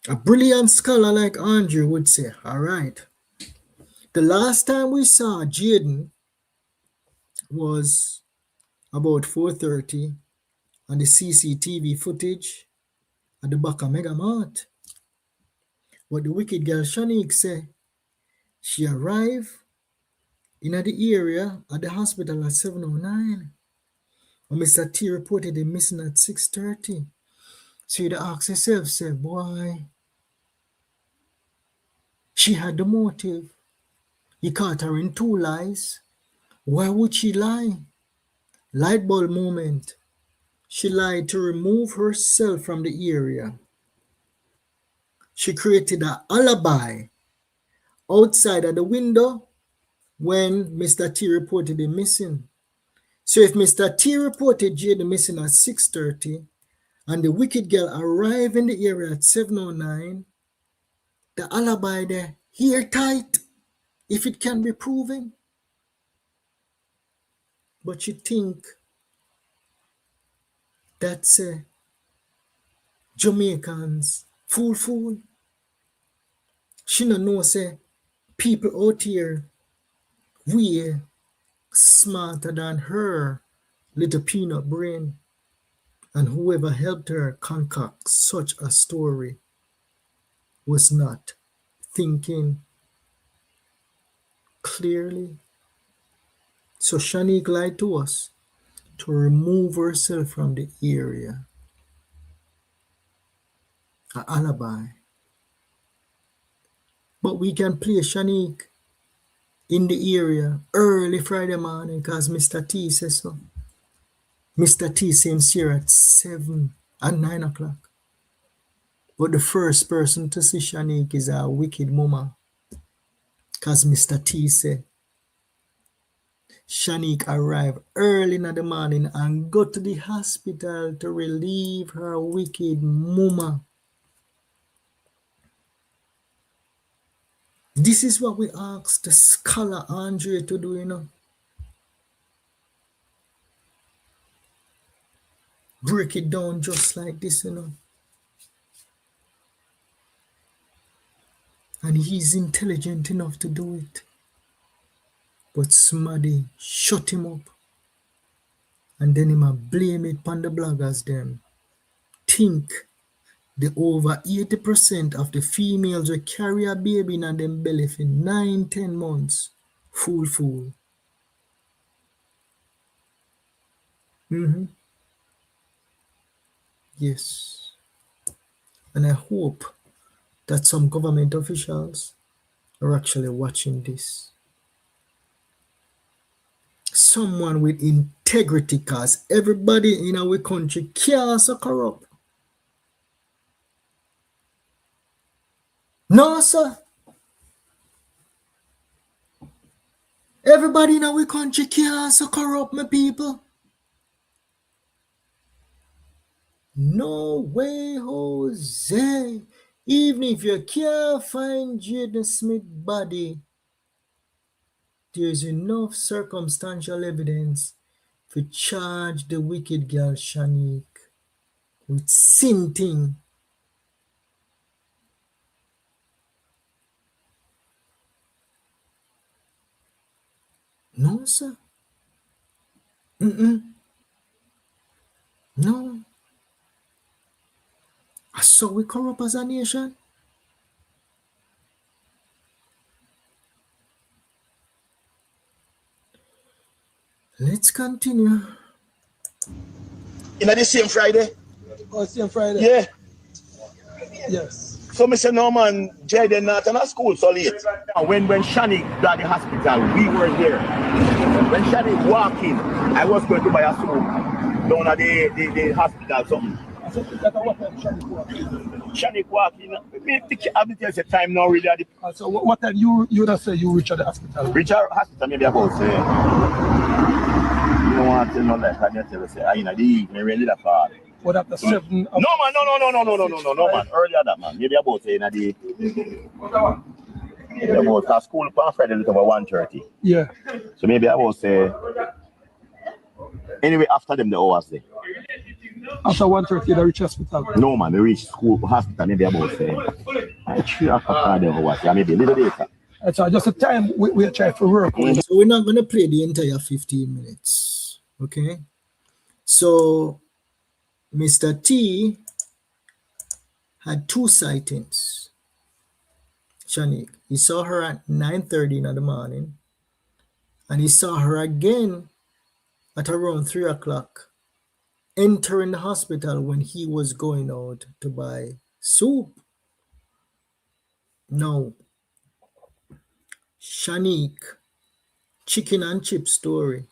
a brilliant scholar like Andrew would say, all right, the last time we saw Jaden was about 4:30 on the CCTV footage at the back of Mega Mart. But the wicked girl Shanique said she arrived in the area at the hospital at 7:09. And Mr. T reported him missing at 6:30. So you ask yourself, say, boy, She had the motive. He caught her in 2 lies. Why would she lie? Light bulb moment. She lied to remove herself from the area. She created an alibi outside of the window when Mr. T reported him missing. So if Mr. T reported Jada missing at 6:30 and the wicked girl arrived in the area at 7:09, the alibi there, airtight, if it can be proven. But you think that's Jamaicans fool. She no know say people out here way smarter than her little peanut brain, and whoever helped her concoct such a story was not thinking clearly. So Shanique lied to us to remove herself from the area. An alibi. But we can play Shanique in the area early Friday morning because Mr. T says so. Mr. T seems here at 7 and 9 o'clock. But the first person to see Shanique is our wicked mama. Because Mr. T said Shanique arrived early in the morning and go to the hospital to relieve her wicked mama. This is what we asked the scholar Andre to do, you know. Break it down just like this, you know. And he's intelligent enough to do it. But somebody shut him up. And then he might blame it on the bloggers them. Think the over 80% of the females will carry a baby in them belly for 9-10 months. Fool. Yes. And I hope that some government officials are actually watching this. Someone with integrity, because everybody in our country can't so corrupt. No, sir. Everybody in our country can't so corrupt, my people. No way, Jose. Even if you can't find Jaden Smith's body, there's enough circumstantial evidence to charge the wicked girl Shanique with sin thing. No, sir. No. So we corrupt as a nation. Let's continue. In the same Friday? Oh, same Friday? Yeah. Yes. So Mr. Norman, Jaden not in school so late. When Shanique got the hospital, we were there. When Shanique walked in, I was going to buy a soup down at the hospital something. Shanique walked in. I will tell you time now really. So what time you would say you reach at the hospital? Reach at the hospital maybe about say. You don't want to tell no less. I just tell you say I in the evening really that far. What after 7? No man, no man. Earlier that man. Maybe about say in the maybe about school on Friday about 1:30. Yeah. So maybe I will say anyway after them the hours there. After 1:30 they reach hospital? No man, they reach school hospital maybe about say 3 o'clock the hours. Yeah, maybe a little later. So just the time we try to work. So we're not gonna play the entire 15 minutes. Okay. So Mr. T had 2 sightings. Shanique. He saw her at 9:30 in the morning, and he saw her again at around 3 o'clock entering the hospital when he was going out to buy soup. No, Shanique chicken and chip story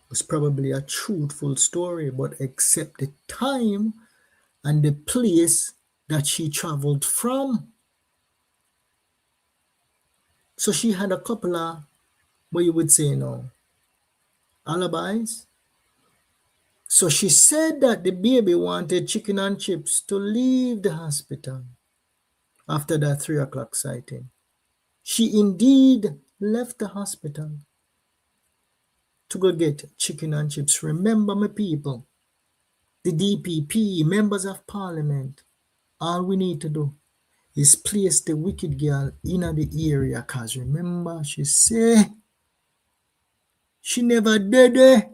was probably a truthful story, but except the time and the place that she traveled from. So she had a couple of, what you would say now, alibis. So she said that the baby wanted chicken and chips to leave the hospital after that 3 o'clock sighting. She indeed left the hospital to go get chicken and chips. Remember, my people, the DPP, members of parliament, all we need to do is place the wicked girl in the area, because remember, she say she never did it.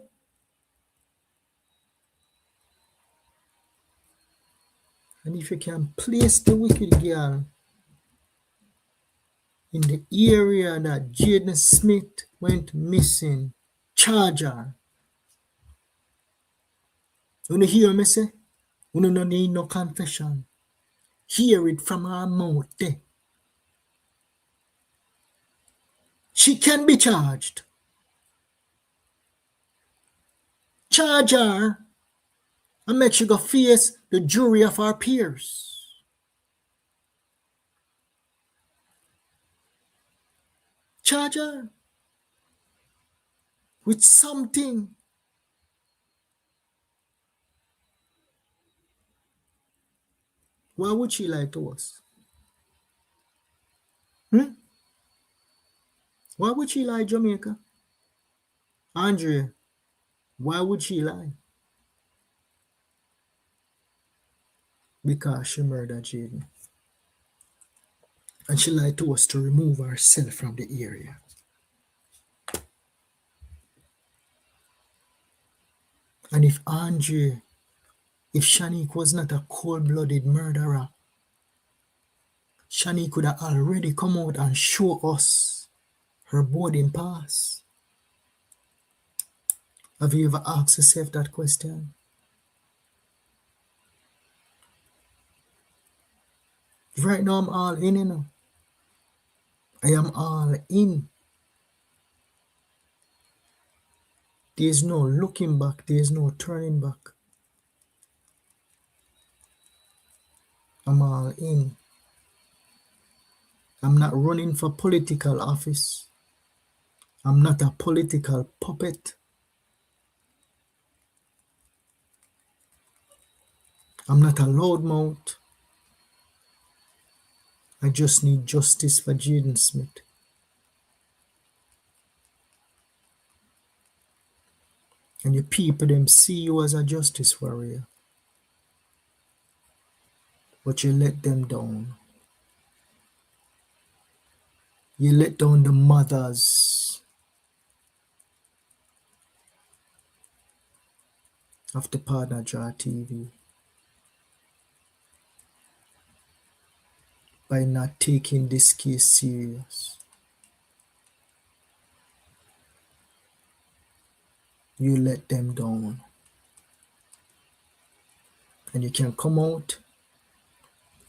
And if you can place the wicked girl in the area that Jaden Smith went missing, charge her. You hear me say? You no need no confession. Hear it from her mouth. She can be charged. Charge her and make she go face the jury of her peers. Charge her with something. Why would she lie to us? Why would she lie, Jamaica? Andre, why would she lie? Because she murdered Jaden. And she lied to us to remove herself from the area. And if Shanique was not a cold-blooded murderer, Shanique could have already come out and show us her boarding pass. Have you ever asked yourself that question? Right now I'm all in, you know. I am all in. There's no looking back. There's no turning back. I'm all in. I'm not running for political office. I'm not a political puppet. I'm not a loudmouth. I just need justice for Jaden Smith. And the people them see you as a justice warrior. But you let them down. You let down the mothers of the partner YaadTv by not taking this case serious. You let them down. And you can come out.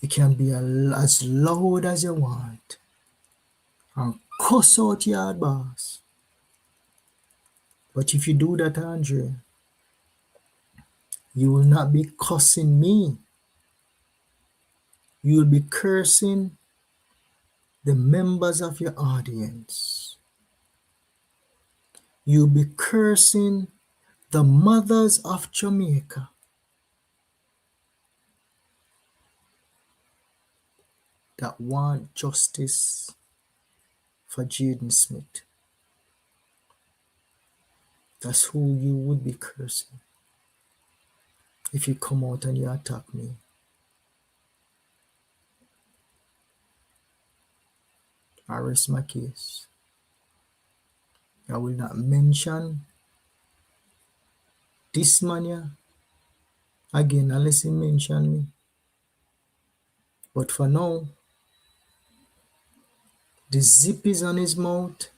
You can be as loud as you want and cuss out YaadBoss. But if you do that, Andre, you will not be cussing me. You will be cursing the members of your audience. You'll be cursing the mothers of Jamaica. That want justice for Jaden Smith. That's who you would be cursing if you come out and you attack me. I rest my case. I will not mention this man here again unless he mention me. But for now, the zip is on his mouth.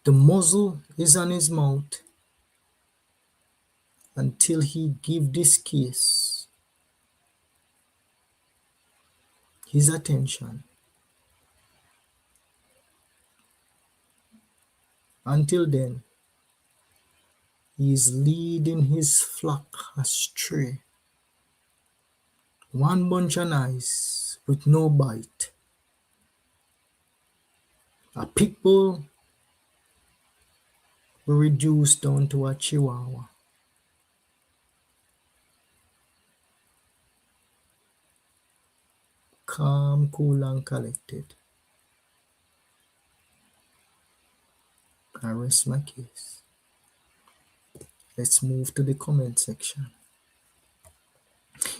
The muzzle is on his mouth until he give this case his attention. Until then, he is leading his flock astray. One bunch of eyes with no bite. A pit bull were reduced down to a chihuahua. Calm, cool, and collected. I rest my case. Let's move to the comment section.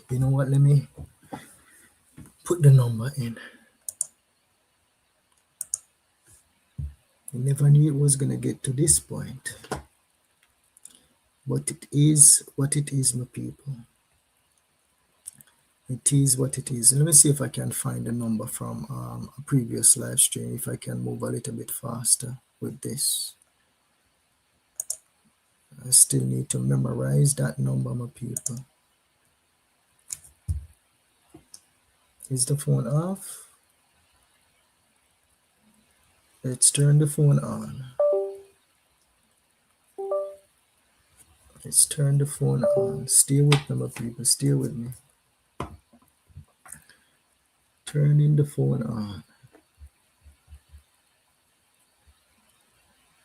You know what? Let me put the number in. I never knew it was gonna get to this point. But it is what it is, my people. It is what it is. Let me see if I can find the number from a previous live stream, if I can move a little bit faster with this. I still need to memorize that number, my people. Is the phone off? Let's turn the phone on. Let's turn the phone on. Stay with me, my people. Stay with me. Turning the phone on.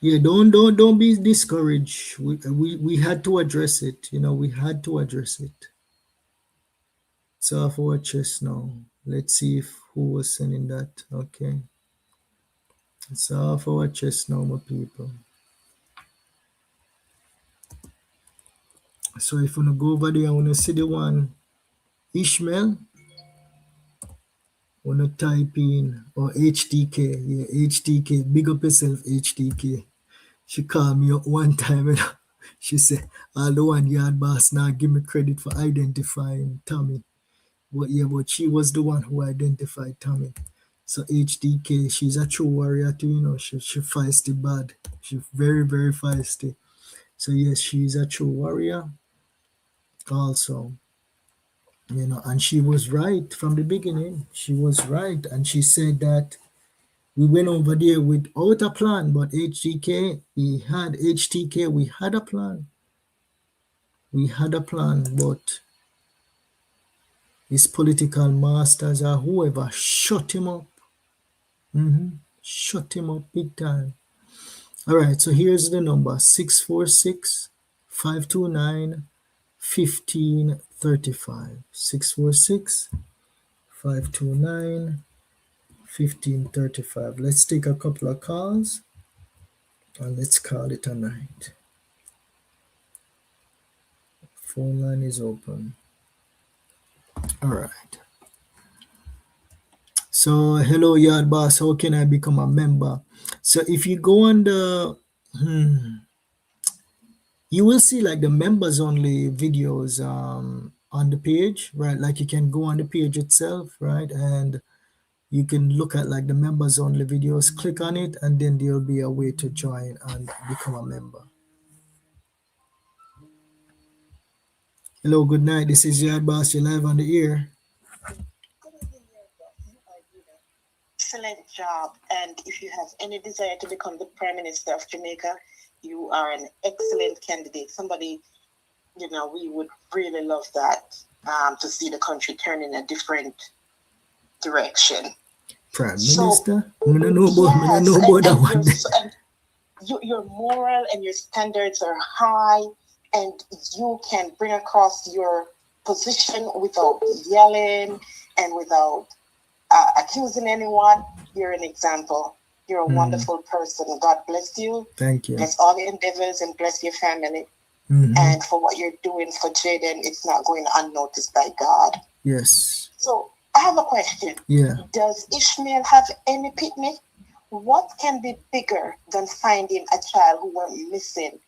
Yeah, don't be discouraged. We had to address it. You know, we had to address it. It's off our chest now. Let's see if who was sending that. Okay. It's off our chest now, my people. So if you wanna go over there, I wanna see the one Ishmael. Wanna type in or HTK. Yeah, HTK. Big up yourself, HTK. She called me up one time and she said, "I the one YaadBoss now give me credit for identifying Tommy." But yeah, but she was the one who identified Tommy. So HDK, she's a true warrior too, you know. She feisty bad. She's very, very feisty. So yes, she's a true warrior also. You know, and she was right from the beginning. She was right. And she said that we went over there without a plan, but HTK, we had a plan. We had a plan, but his political masters or whoever shut him up. Shut him up big time. All right, so here's the number 646-529-1535. 646-529-1535. Let's take a couple of calls and let's call it a night. Phone line is open. All right. So hello YaadBoss, how can I become a member? So if you go on the you will see like the members only videos on the page, right? Like you can go on the page itself, right? And you can look at like the members only videos, click on it, and then there'll be a way to join and become a member. Hello, good night. This is YaadBoss. You're live on the air. Excellent job. And if you have any desire to become the Prime Minister of Jamaica, you are an excellent candidate. Somebody, you know, we would really love that, to see the country turn in a different direction. Prime Minister? I don't know about that one. Your moral and your standards are high, and you can bring across your position without yelling and without accusing anyone. You're an example. You're a wonderful person. God bless you. Thank you. Bless all your endeavors and bless your family. And for what you're doing for Jaden, it's not going unnoticed by God. Yes. So I have a question. Yeah. Does Ishmael have any picnic? What can be bigger than finding a child who went missing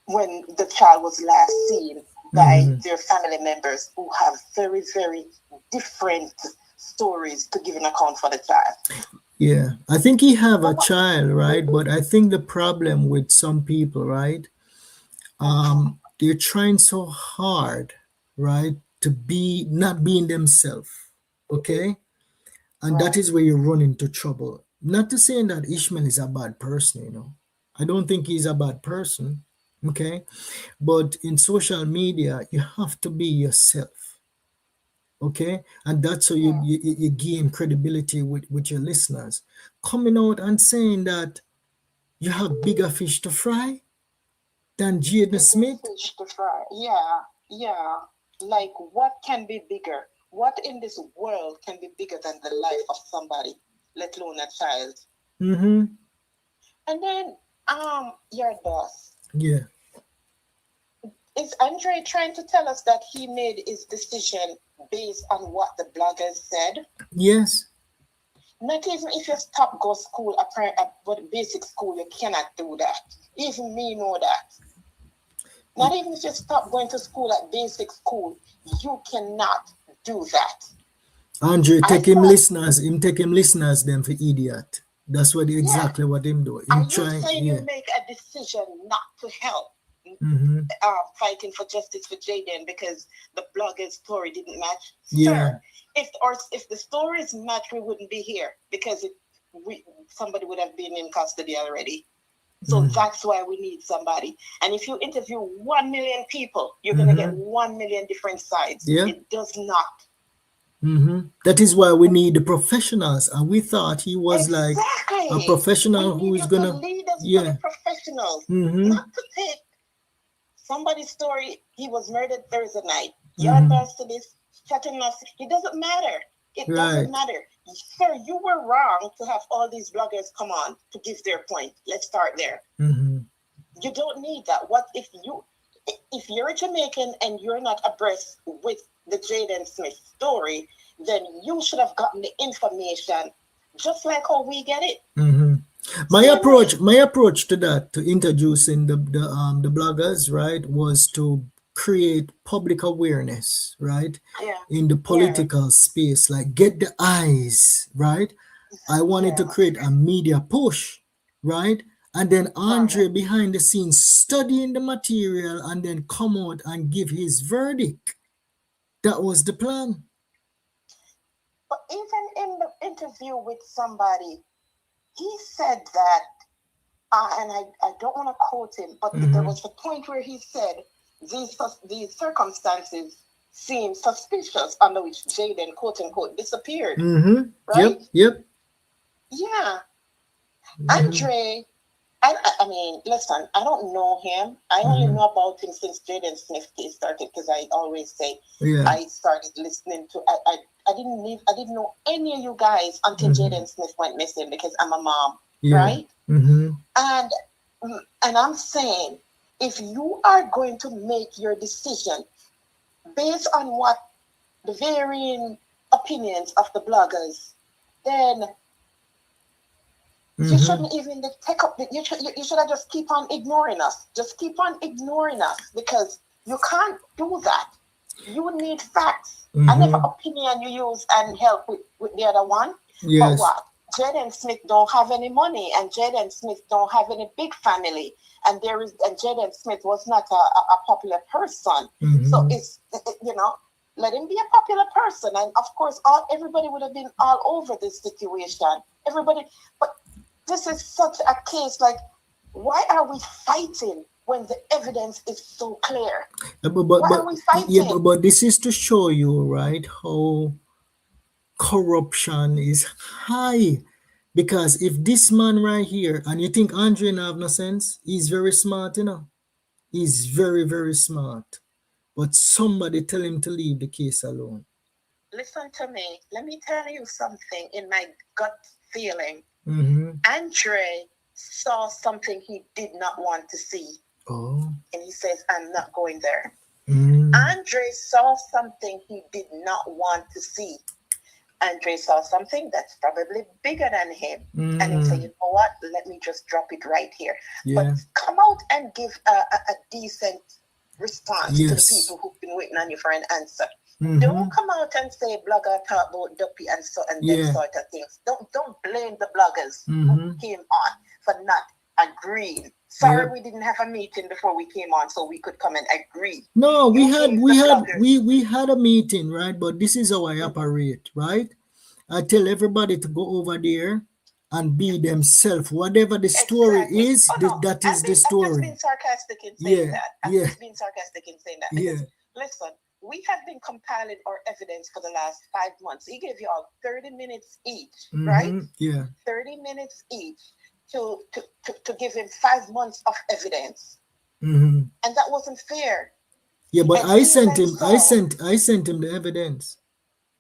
when the child was last seen by their family members who have very, very different stories to give an account for the child? Yeah, I think he have a child, right? But I think the problem with some people, right? They're trying so hard, right, to be not being themselves, okay? And that is where you run into trouble. Not to say that Ishmael is a bad person, you know. I don't think he's a bad person, okay? But in social media, you have to be yourself, okay? And that's how you gain credibility with your listeners. Coming out and saying that you have bigger fish to fry than Jaden Smith. Fish to fry. Yeah, yeah. Like, what can be bigger? What in this world can be bigger than the life of somebody, let alone a child? Mm-hmm. And then, YaadBoss. Yeah. Is Andre trying to tell us that he made his decision based on what the bloggers said? Yes. Not even if you stop go school, basic school, you cannot do that. Even me know that. Not even if you stop going to school at basic school, you cannot do that. Andre, take him listeners then for idiot. That's what exactly what him do. Are you saying you make a decision not to help fighting for justice for Jaden because the blogger's story didn't match? Yeah. Sir, if the stories match, we wouldn't be here because somebody would have been in custody already. So that's why we need somebody. And if you interview 1 million people, you're going to get 1 million different sides. Yeah. It does not. That is why we need the professionals. And we thought he was like a professional who is going to lead us to the professionals. Not to take somebody's story. He was murdered Thursday night. YaadBoss to this, chatting us. It doesn't matter. It doesn't matter. Sir, you were wrong to have all these bloggers come on to give their point. Let's start there. You don't need that. What if you're a Jamaican and you're not abreast with the Jaden Smith story, then you should have gotten the information just like how we get it. My approach to that, to introducing the bloggers, right, was to create public awareness, right, in the political space, like get the eyes, right. I wanted to create a media push, right, and then Andre behind the scenes studying the material and then come out and give his verdict. That was the plan. But even in the interview with somebody, he said that, and I don't want to quote him, but there was a point where he said these circumstances seem suspicious under which Jaden, quote unquote, disappeared. Right? Yep. Yeah. Andre, I mean, listen, I don't know him. I only know about him since Jaden Smith case started, because I always say I started listening to. I didn't know any of you guys until Jaden Smith went missing, because I'm a mom, right? And I'm saying, if you are going to make your decision based on what the varying opinions of the bloggers, then you shouldn't even take up. You should have just keep on ignoring us. Just keep on ignoring us, because you can't do that. You need facts. Another opinion you use and help with the other one. But what? Jaden Smith don't have any money, and Jaden Smith don't have any big family, and Jaden Smith was not a popular person. So it's let him be a popular person, and of course everybody would have been all over this situation. Everybody, but this is such a case. Like, why are we fighting when the evidence is so clear? Why are we fighting? But this is to show you, right, how corruption is high. Because if this man right here, and you think Andre have no sense, he's very smart, He's very, very smart. But somebody tell him to leave the case alone. Listen to me. Let me tell you something in my gut feeling. Andre saw something he did not want to see. And he says, I'm not going there. Andre saw something he did not want to see. Andre saw something that's probably bigger than him. And he said, you know what? Let me just drop it right here. But come out and give a decent response to the people who've been waiting on you for an answer. Don't come out and say blogger talk about duppy and so and them sort of things. Don't blame the bloggers who came on for not agreeing. Sorry, we didn't have a meeting before we came on, so we could come and agree. No, we had a meeting, right? But this is how I operate, right? I tell everybody to go over there and be themselves. Whatever the story is, that is the story. I'm just being sarcastic in saying that. I'm Yeah. just being sarcastic in saying that. Yeah. Because, listen, we have been compiling our evidence for the last 5 months. He gave you all 30 minutes each, right? Yeah. 30 minutes each to give him 5 months of evidence. And that wasn't fair. Yeah, but And I sent even him. so- I sent him the evidence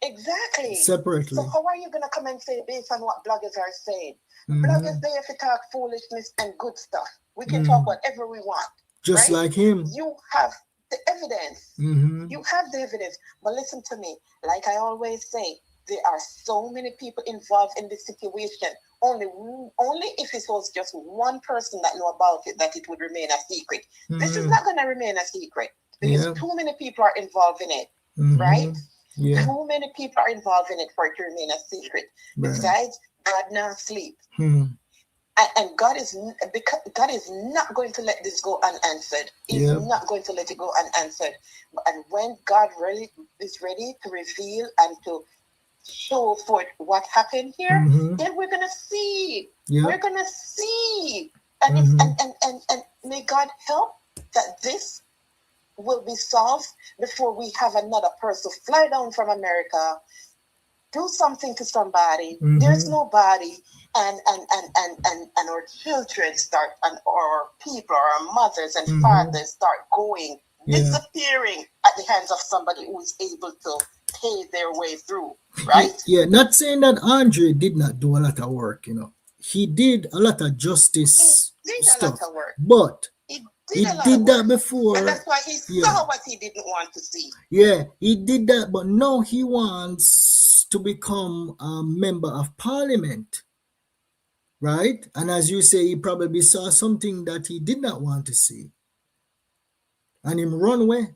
Exactly. separately. So how are you gonna come and say based on what bloggers are saying? Mhm. Bloggers there to talk foolishness and good stuff. We can talk whatever we want. Just right? like him. You have the evidence. You have the evidence. But listen to me. Like I always say, there are so many people involved in this situation. Only if it was just one person that know about it, that it would remain a secret. This is not going to remain a secret because too many people are involved in it, right? Yeah. Too many people are involved in it for it to remain a secret. Right. Besides, God now sleep. And God is not going to let this go unanswered. He's not going to let it go unanswered. And when God really is ready to reveal and to show forth what happened here, then we're gonna see. We're gonna see. And and may God help that this will be solved before we have another person fly down from America, do something to somebody. There's nobody, and our children start, and our people, our mothers and fathers start going, disappearing at the hands of somebody who is able to pay their way through, right? Yeah, not saying that Andre did not do a lot of work, you know. He did a lot of justice stuff, but he did that before. And that's why he saw what he didn't want to see. Yeah, he did that, but now he wants to become a member of parliament, right? And as you say, he probably saw something that he did not want to see, and him run away.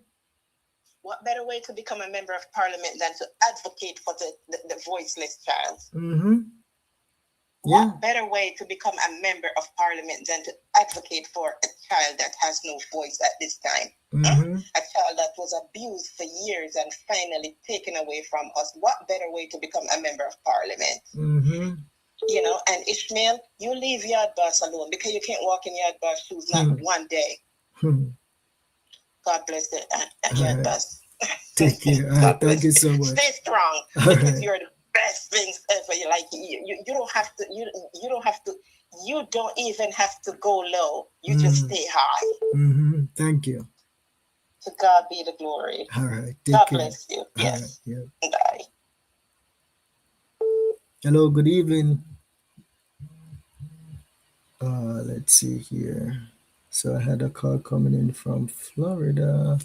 What better way to become a member of parliament than to advocate for the voiceless child? What better way to become a member of parliament than to advocate for a child that has no voice at this time? A child that was abused for years and finally taken away from us. What better way to become a member of parliament? You know, and Ishmael, you leave YaadBoss alone because you can't walk in YaadBoss shoes not one day. God bless it, YaadBoss. Take care. Thank you so much. Stay strong because you're the best things ever. You don't have to. You don't have to. You don't even have to go low. You just stay high. Thank you. To God be the glory. All right. God care. bless you. Yes. Right, Bye. Hello. Good evening. Let's see here. So I had a call coming in from Florida.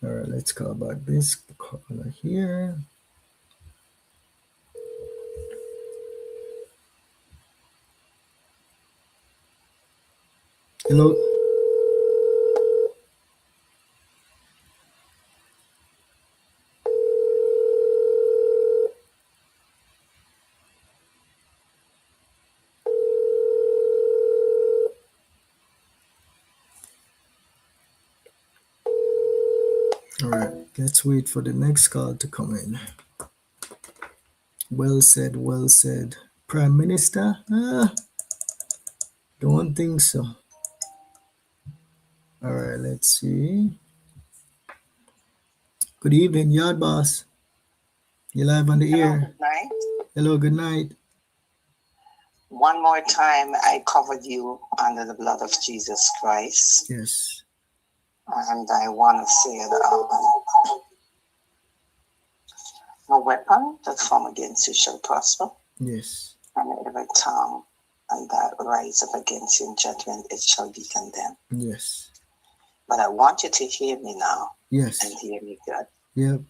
All right, let's call back this caller here. Hello. All right, let's wait for the next call to come in. Well said, well said. Prime Minister? Don't think so. All right, let's see. Good evening, YaadBoss. You're live on the air. Good night. Hello, good night. One more time, I covered you under the blood of Jesus Christ. Yes. And I want to say that no weapon that form against you shall prosper. Yes. And every tongue and that rise up against you in judgment, it shall be condemned. Yes. But I want you to hear me now. Yes. And hear me good. Yep.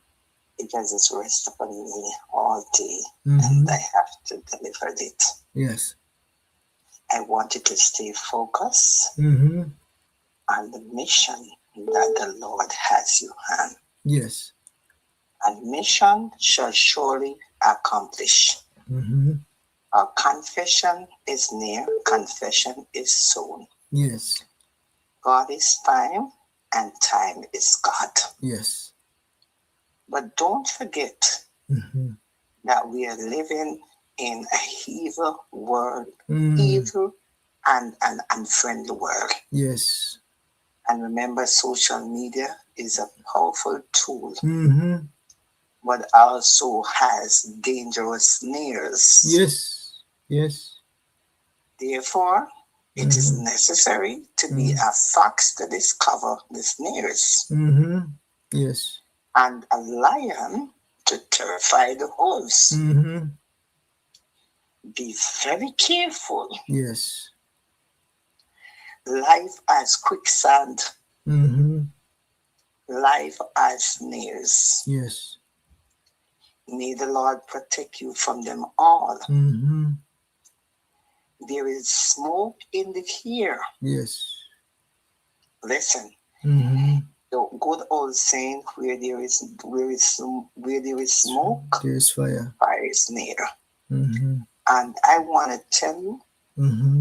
Because it's rest upon me all day, and I have to deliver it. Yes. I want you to stay focused on the mission that the Lord has you on. Yes. And mission shall surely accomplish. Our confession is near, confession is soon. Yes. God is time, and time is God. Yes. But don't forget that we are living in a evil world, evil and unfriendly world. Yes. And remember, social media is a powerful tool, but also has dangerous snares. Yes. Yes. Therefore, it is necessary to be a fox to discover the snares, Yes. and a lion to terrify the wolves. Be very careful. Yes. Life as quicksand. Life as snares. Yes. May the Lord protect you from them all. There is smoke in the air. Yes. Listen. The good old saying, where there is smoke, there is fire. Fire is near. And I want to tell you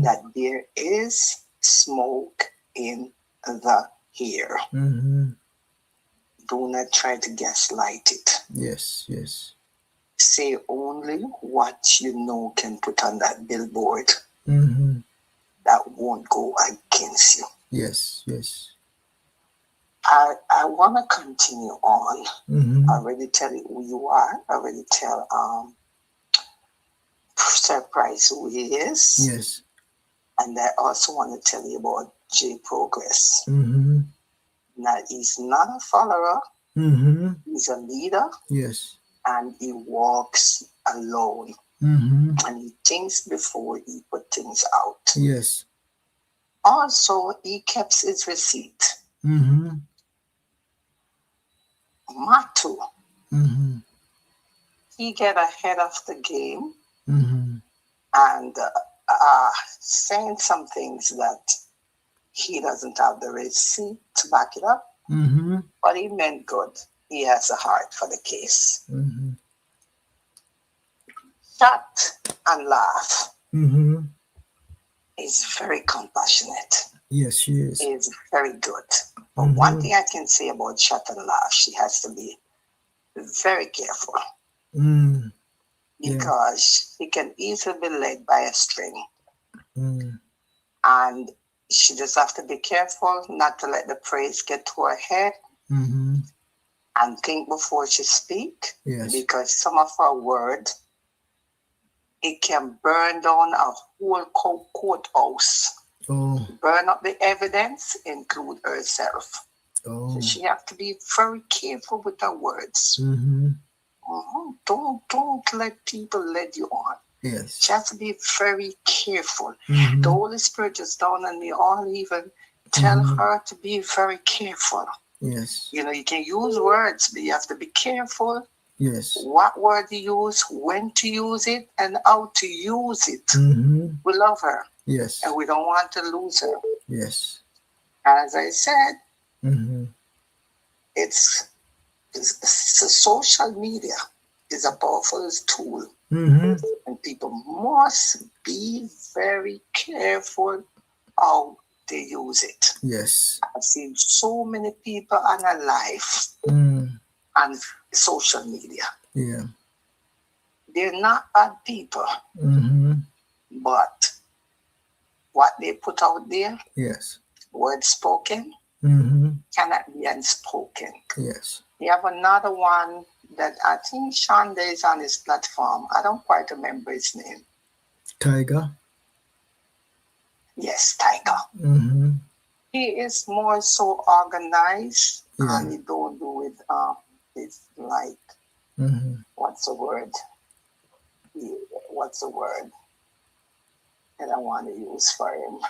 that there is smoke in the air. Do not try to gaslight it. Yes, yes. Say only what you know can put on that billboard that won't go against you. Yes, yes. I want to continue on. I already tell you who you are. I already tell Surprise who he is. Yes. And I also want to tell you about J Progress. Now, he's not a follower. He's a leader. Yes. And he walks alone. And he thinks before he put things out. Yes. Also, he keeps his receipt. Matu. He get ahead of the game and saying some things that he doesn't have the receipt to back it up. But he meant good. He has a heart for the case. Chat and laugh. He's very compassionate. Yes, she is. He's very good. But one thing I can say about Chat and laugh, she has to be very careful. Because she can easily be led by a string. And she just have to be careful not to let the praise get to her head. And think before she speak. Yes. Because some of her words, it can burn down a whole courthouse. Burn up the evidence, include herself. So she have to be very careful with her words. Don't let people lead you on. Yes. She has to be very careful. The Holy Spirit is down on me all even tell her to be very careful. Yes. You know, you can use words, but you have to be careful. Yes. What word you use, when to use it, and how to use it. We love her. Yes. And we don't want to lose her. Yes. As I said, it's social media is a powerful tool. And people must be very careful how they use it. Yes. I've seen so many people on a life on social media. Yeah. They're not bad people. But what they put out there, yes, words spoken, cannot be unspoken. Yes. We have another one that I think Shonda is on his platform. I don't quite remember his name. Tiger. Yes, Tiger. He is more so organized, and he don't do it. It's like what's the word? What's the word that I want to use for him?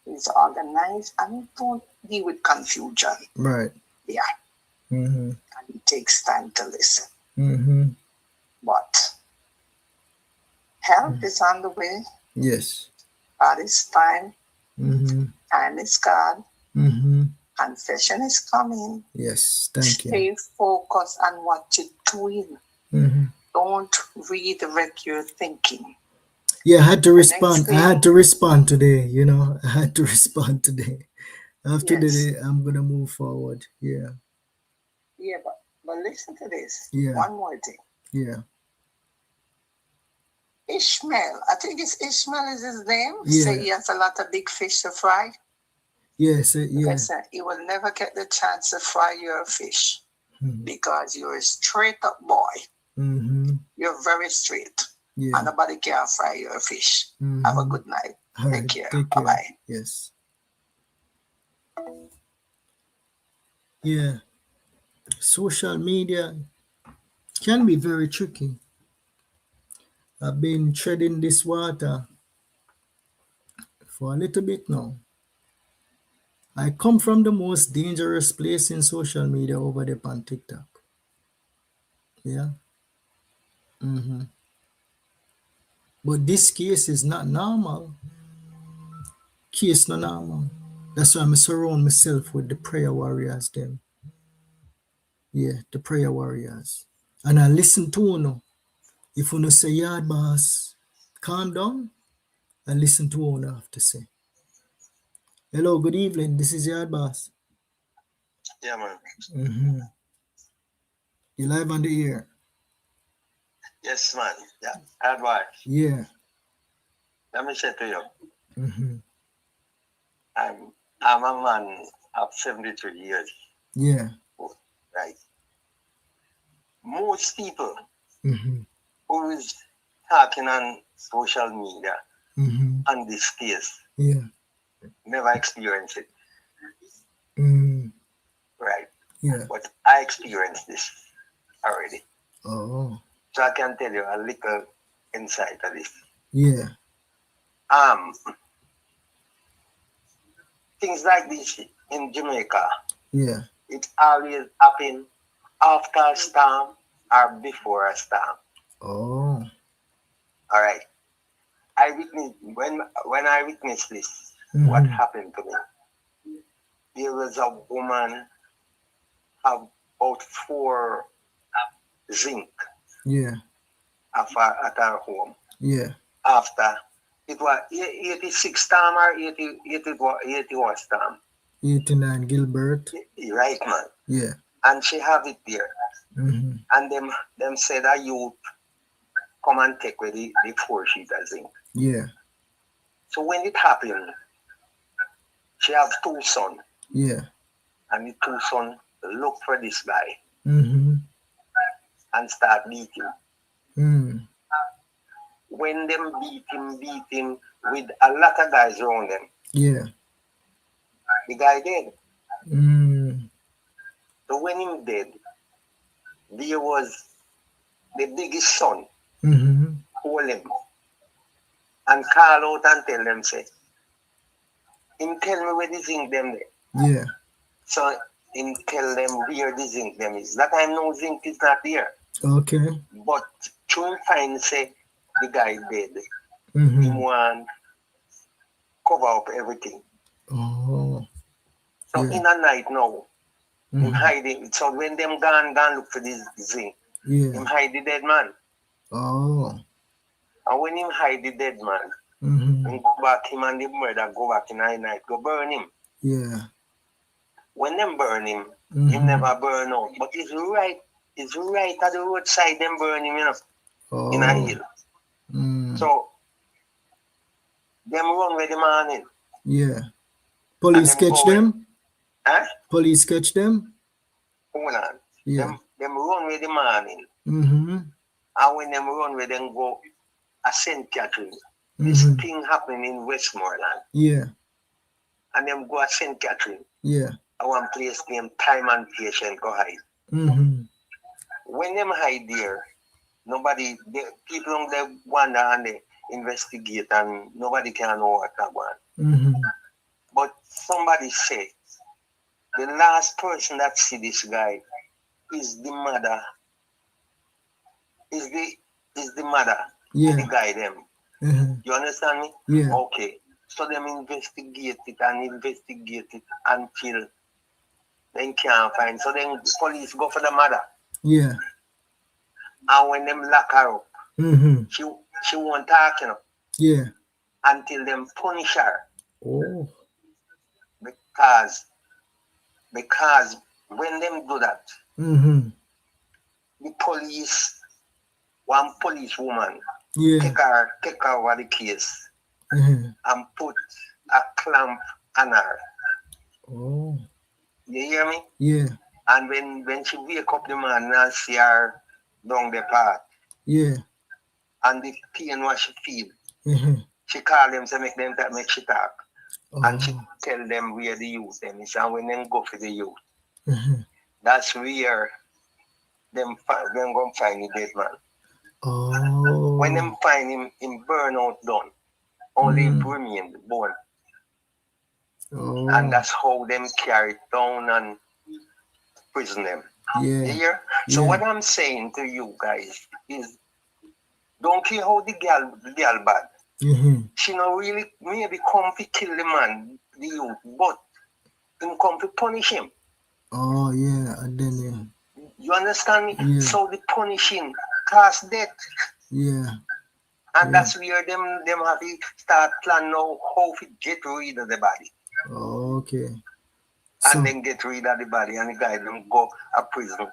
He's organized and he don't deal with confusion. Right. Yeah. And it takes time to listen. But help is on the way. Yes. God is time. Time is God. Confession is coming. Yes, thank you. Stay focused on what you're doing. Don't redirect your thinking. Yeah, I had to respond. I had to respond today, you know. I had to respond today. After today, I'm going to move forward. Yeah. Yeah, but listen to this. Yeah. One more thing. Yeah. Ishmael. I think it's Ishmael is his name. Yeah. Say he has a lot of big fish to fry. Yes, yeah. Listen, you will never get the chance to fry your fish because you're a straight up boy. You're very straight. Yeah. And nobody can fry your fish. Have a good night. All right. Take care. Take care. Bye-bye. Yes. Yeah. Social media can be very tricky. I've been treading this water for a little bit now. I come from the most dangerous place in social media over there on TikTok. Yeah. But this case is not normal. Case not normal. That's why I surround myself with the prayer warriors them. Yeah, the prayer warriors. And I listen to you. If you say YaadBoss, calm down and listen to what I have to say. Hello, good evening. This is YaadBoss. Yeah, man. You're live on the air. Yes, man. Yeah. Advice. Yeah. Let me say to you. I'm a man of 73 years. Yeah. Right. Most people who is talking on social media on this case never experience it. Right. Yeah. But I experienced this already. Oh. So I can tell you a little insight of this. Yeah. Things like this in Jamaica. Yeah. It always happen after a storm or before a storm. Oh. All right. I witnessed when I witnessed this, what happened to me. There was a woman have about 4 zinc Yeah. at her home. Yeah. After it was 86 storm or 81 storm. 89 Gilbert. Right, man. Yeah. And she have it there. And them said a youth come and take with the 4 sheet of zinc. Yeah. So when it happened, she have 2 sons. Yeah. And the 2 sons look for this guy and start beating. When them beat him with a lot of guys around them. Yeah. The guy dead. So when him dead, there was the biggest son hold him and call out and tell them, say, him tell me where the zinc them there. Yeah. So him tell them where the zinc them is. That time no zinc is not there. Okay. But through find say the guy dead. Him want cover up everything. Oh. So in a night now, him hiding. So when them gone look for this zinc, him hide the dead man. Oh. And when him hide the dead man, him go back, him and the murder go back in the night, go burn him. Yeah. When them burn him, him never burn out. But it's right at the roadside, them burn him, you know, in a hill. So them run with the morning. Yeah. Police catch them? Huh? Police catch them? Hold on. Yeah. Them run with the morning. And when them run with them go a St. Catherine, this thing happening in Westmoreland. Yeah. And them go a St. Catherine. Yeah. I one place named Time and Patient go hide. When them hide there, nobody, people on the wander and they investigate and nobody can know what happened. But somebody say the last person that see this guy is the mother. Is the mother. Yeah. The guy them. You understand me? Yeah. Okay. So them investigate it until they can't find. So then police go for the mother. Yeah. And when them lock her up, she won't talk, you know. Yeah. Until them punish her. Oh. Because when them do that, the police, one police woman take over the case and put a clamp on her. Oh. You hear me? Yeah. And when she wake up the man and see her down the path. Yeah. And the pain what she feel. She call them to make she talk. And she tell them where the youth them is, and when them go for the youth. That's where them go find the dead man. Oh. When them find him burn out done, only remain the bone. Oh. And that's how them carry it down and prison them. Yeah. You hear? So what I'm saying to you guys is, don't care how the girl bad. She not really maybe come to kill the man, the youth, but him come to punish him. Oh yeah, and then you understand me? Yeah. So the punishing cause death. Yeah. And that's where them have to start plan now how to get rid of the body. Okay. And then get rid of the body and the guy them go a prison.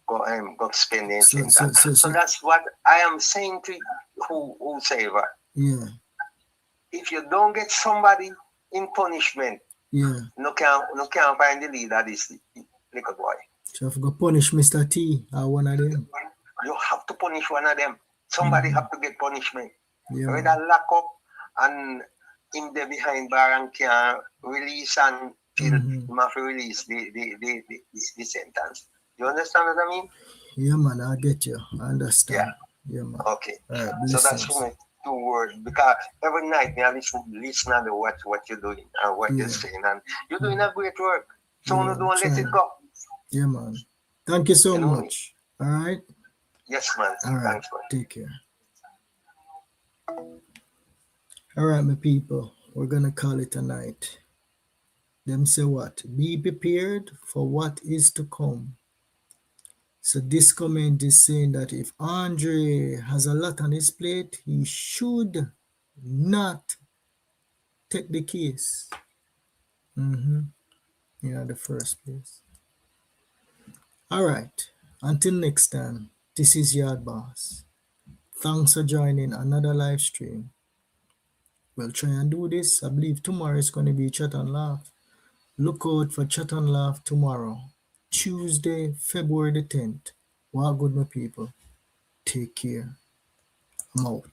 Go spend their sentence. So that's what I am saying to whosoever. Yeah. If you don't get somebody in punishment, no can find the leader this little boy. So if you go punish Mr. T or one of them. You have to punish one of them. Somebody have to get punishment. Yeah. Whether lock up and him there behind bar and can release and till him have to release the sentence. You understand what I mean? Yeah, man, I get you. I understand. Yeah, man. Okay. Right, so that's my 2 words, because every night I listen to what you're doing and what you're saying, and you're doing a great work. So don't let it go. Yeah, man. Thank you so much. All right. Yes, man. All right. Thanks, man. Take care. All right, my people. We're gonna call it a night. Them say what? Be prepared for what is to come. So this comment is saying that if Andre has a lot on his plate, he should not take the case. In the first place. All right. Until next time, this is YaadBoss. Thanks for joining another live stream. We'll try and do this. I believe tomorrow is going to be Chat and Laugh. Look out for Chat and Laugh tomorrow, Tuesday, February the 10th. Well, good, my people. Take care. I'm out.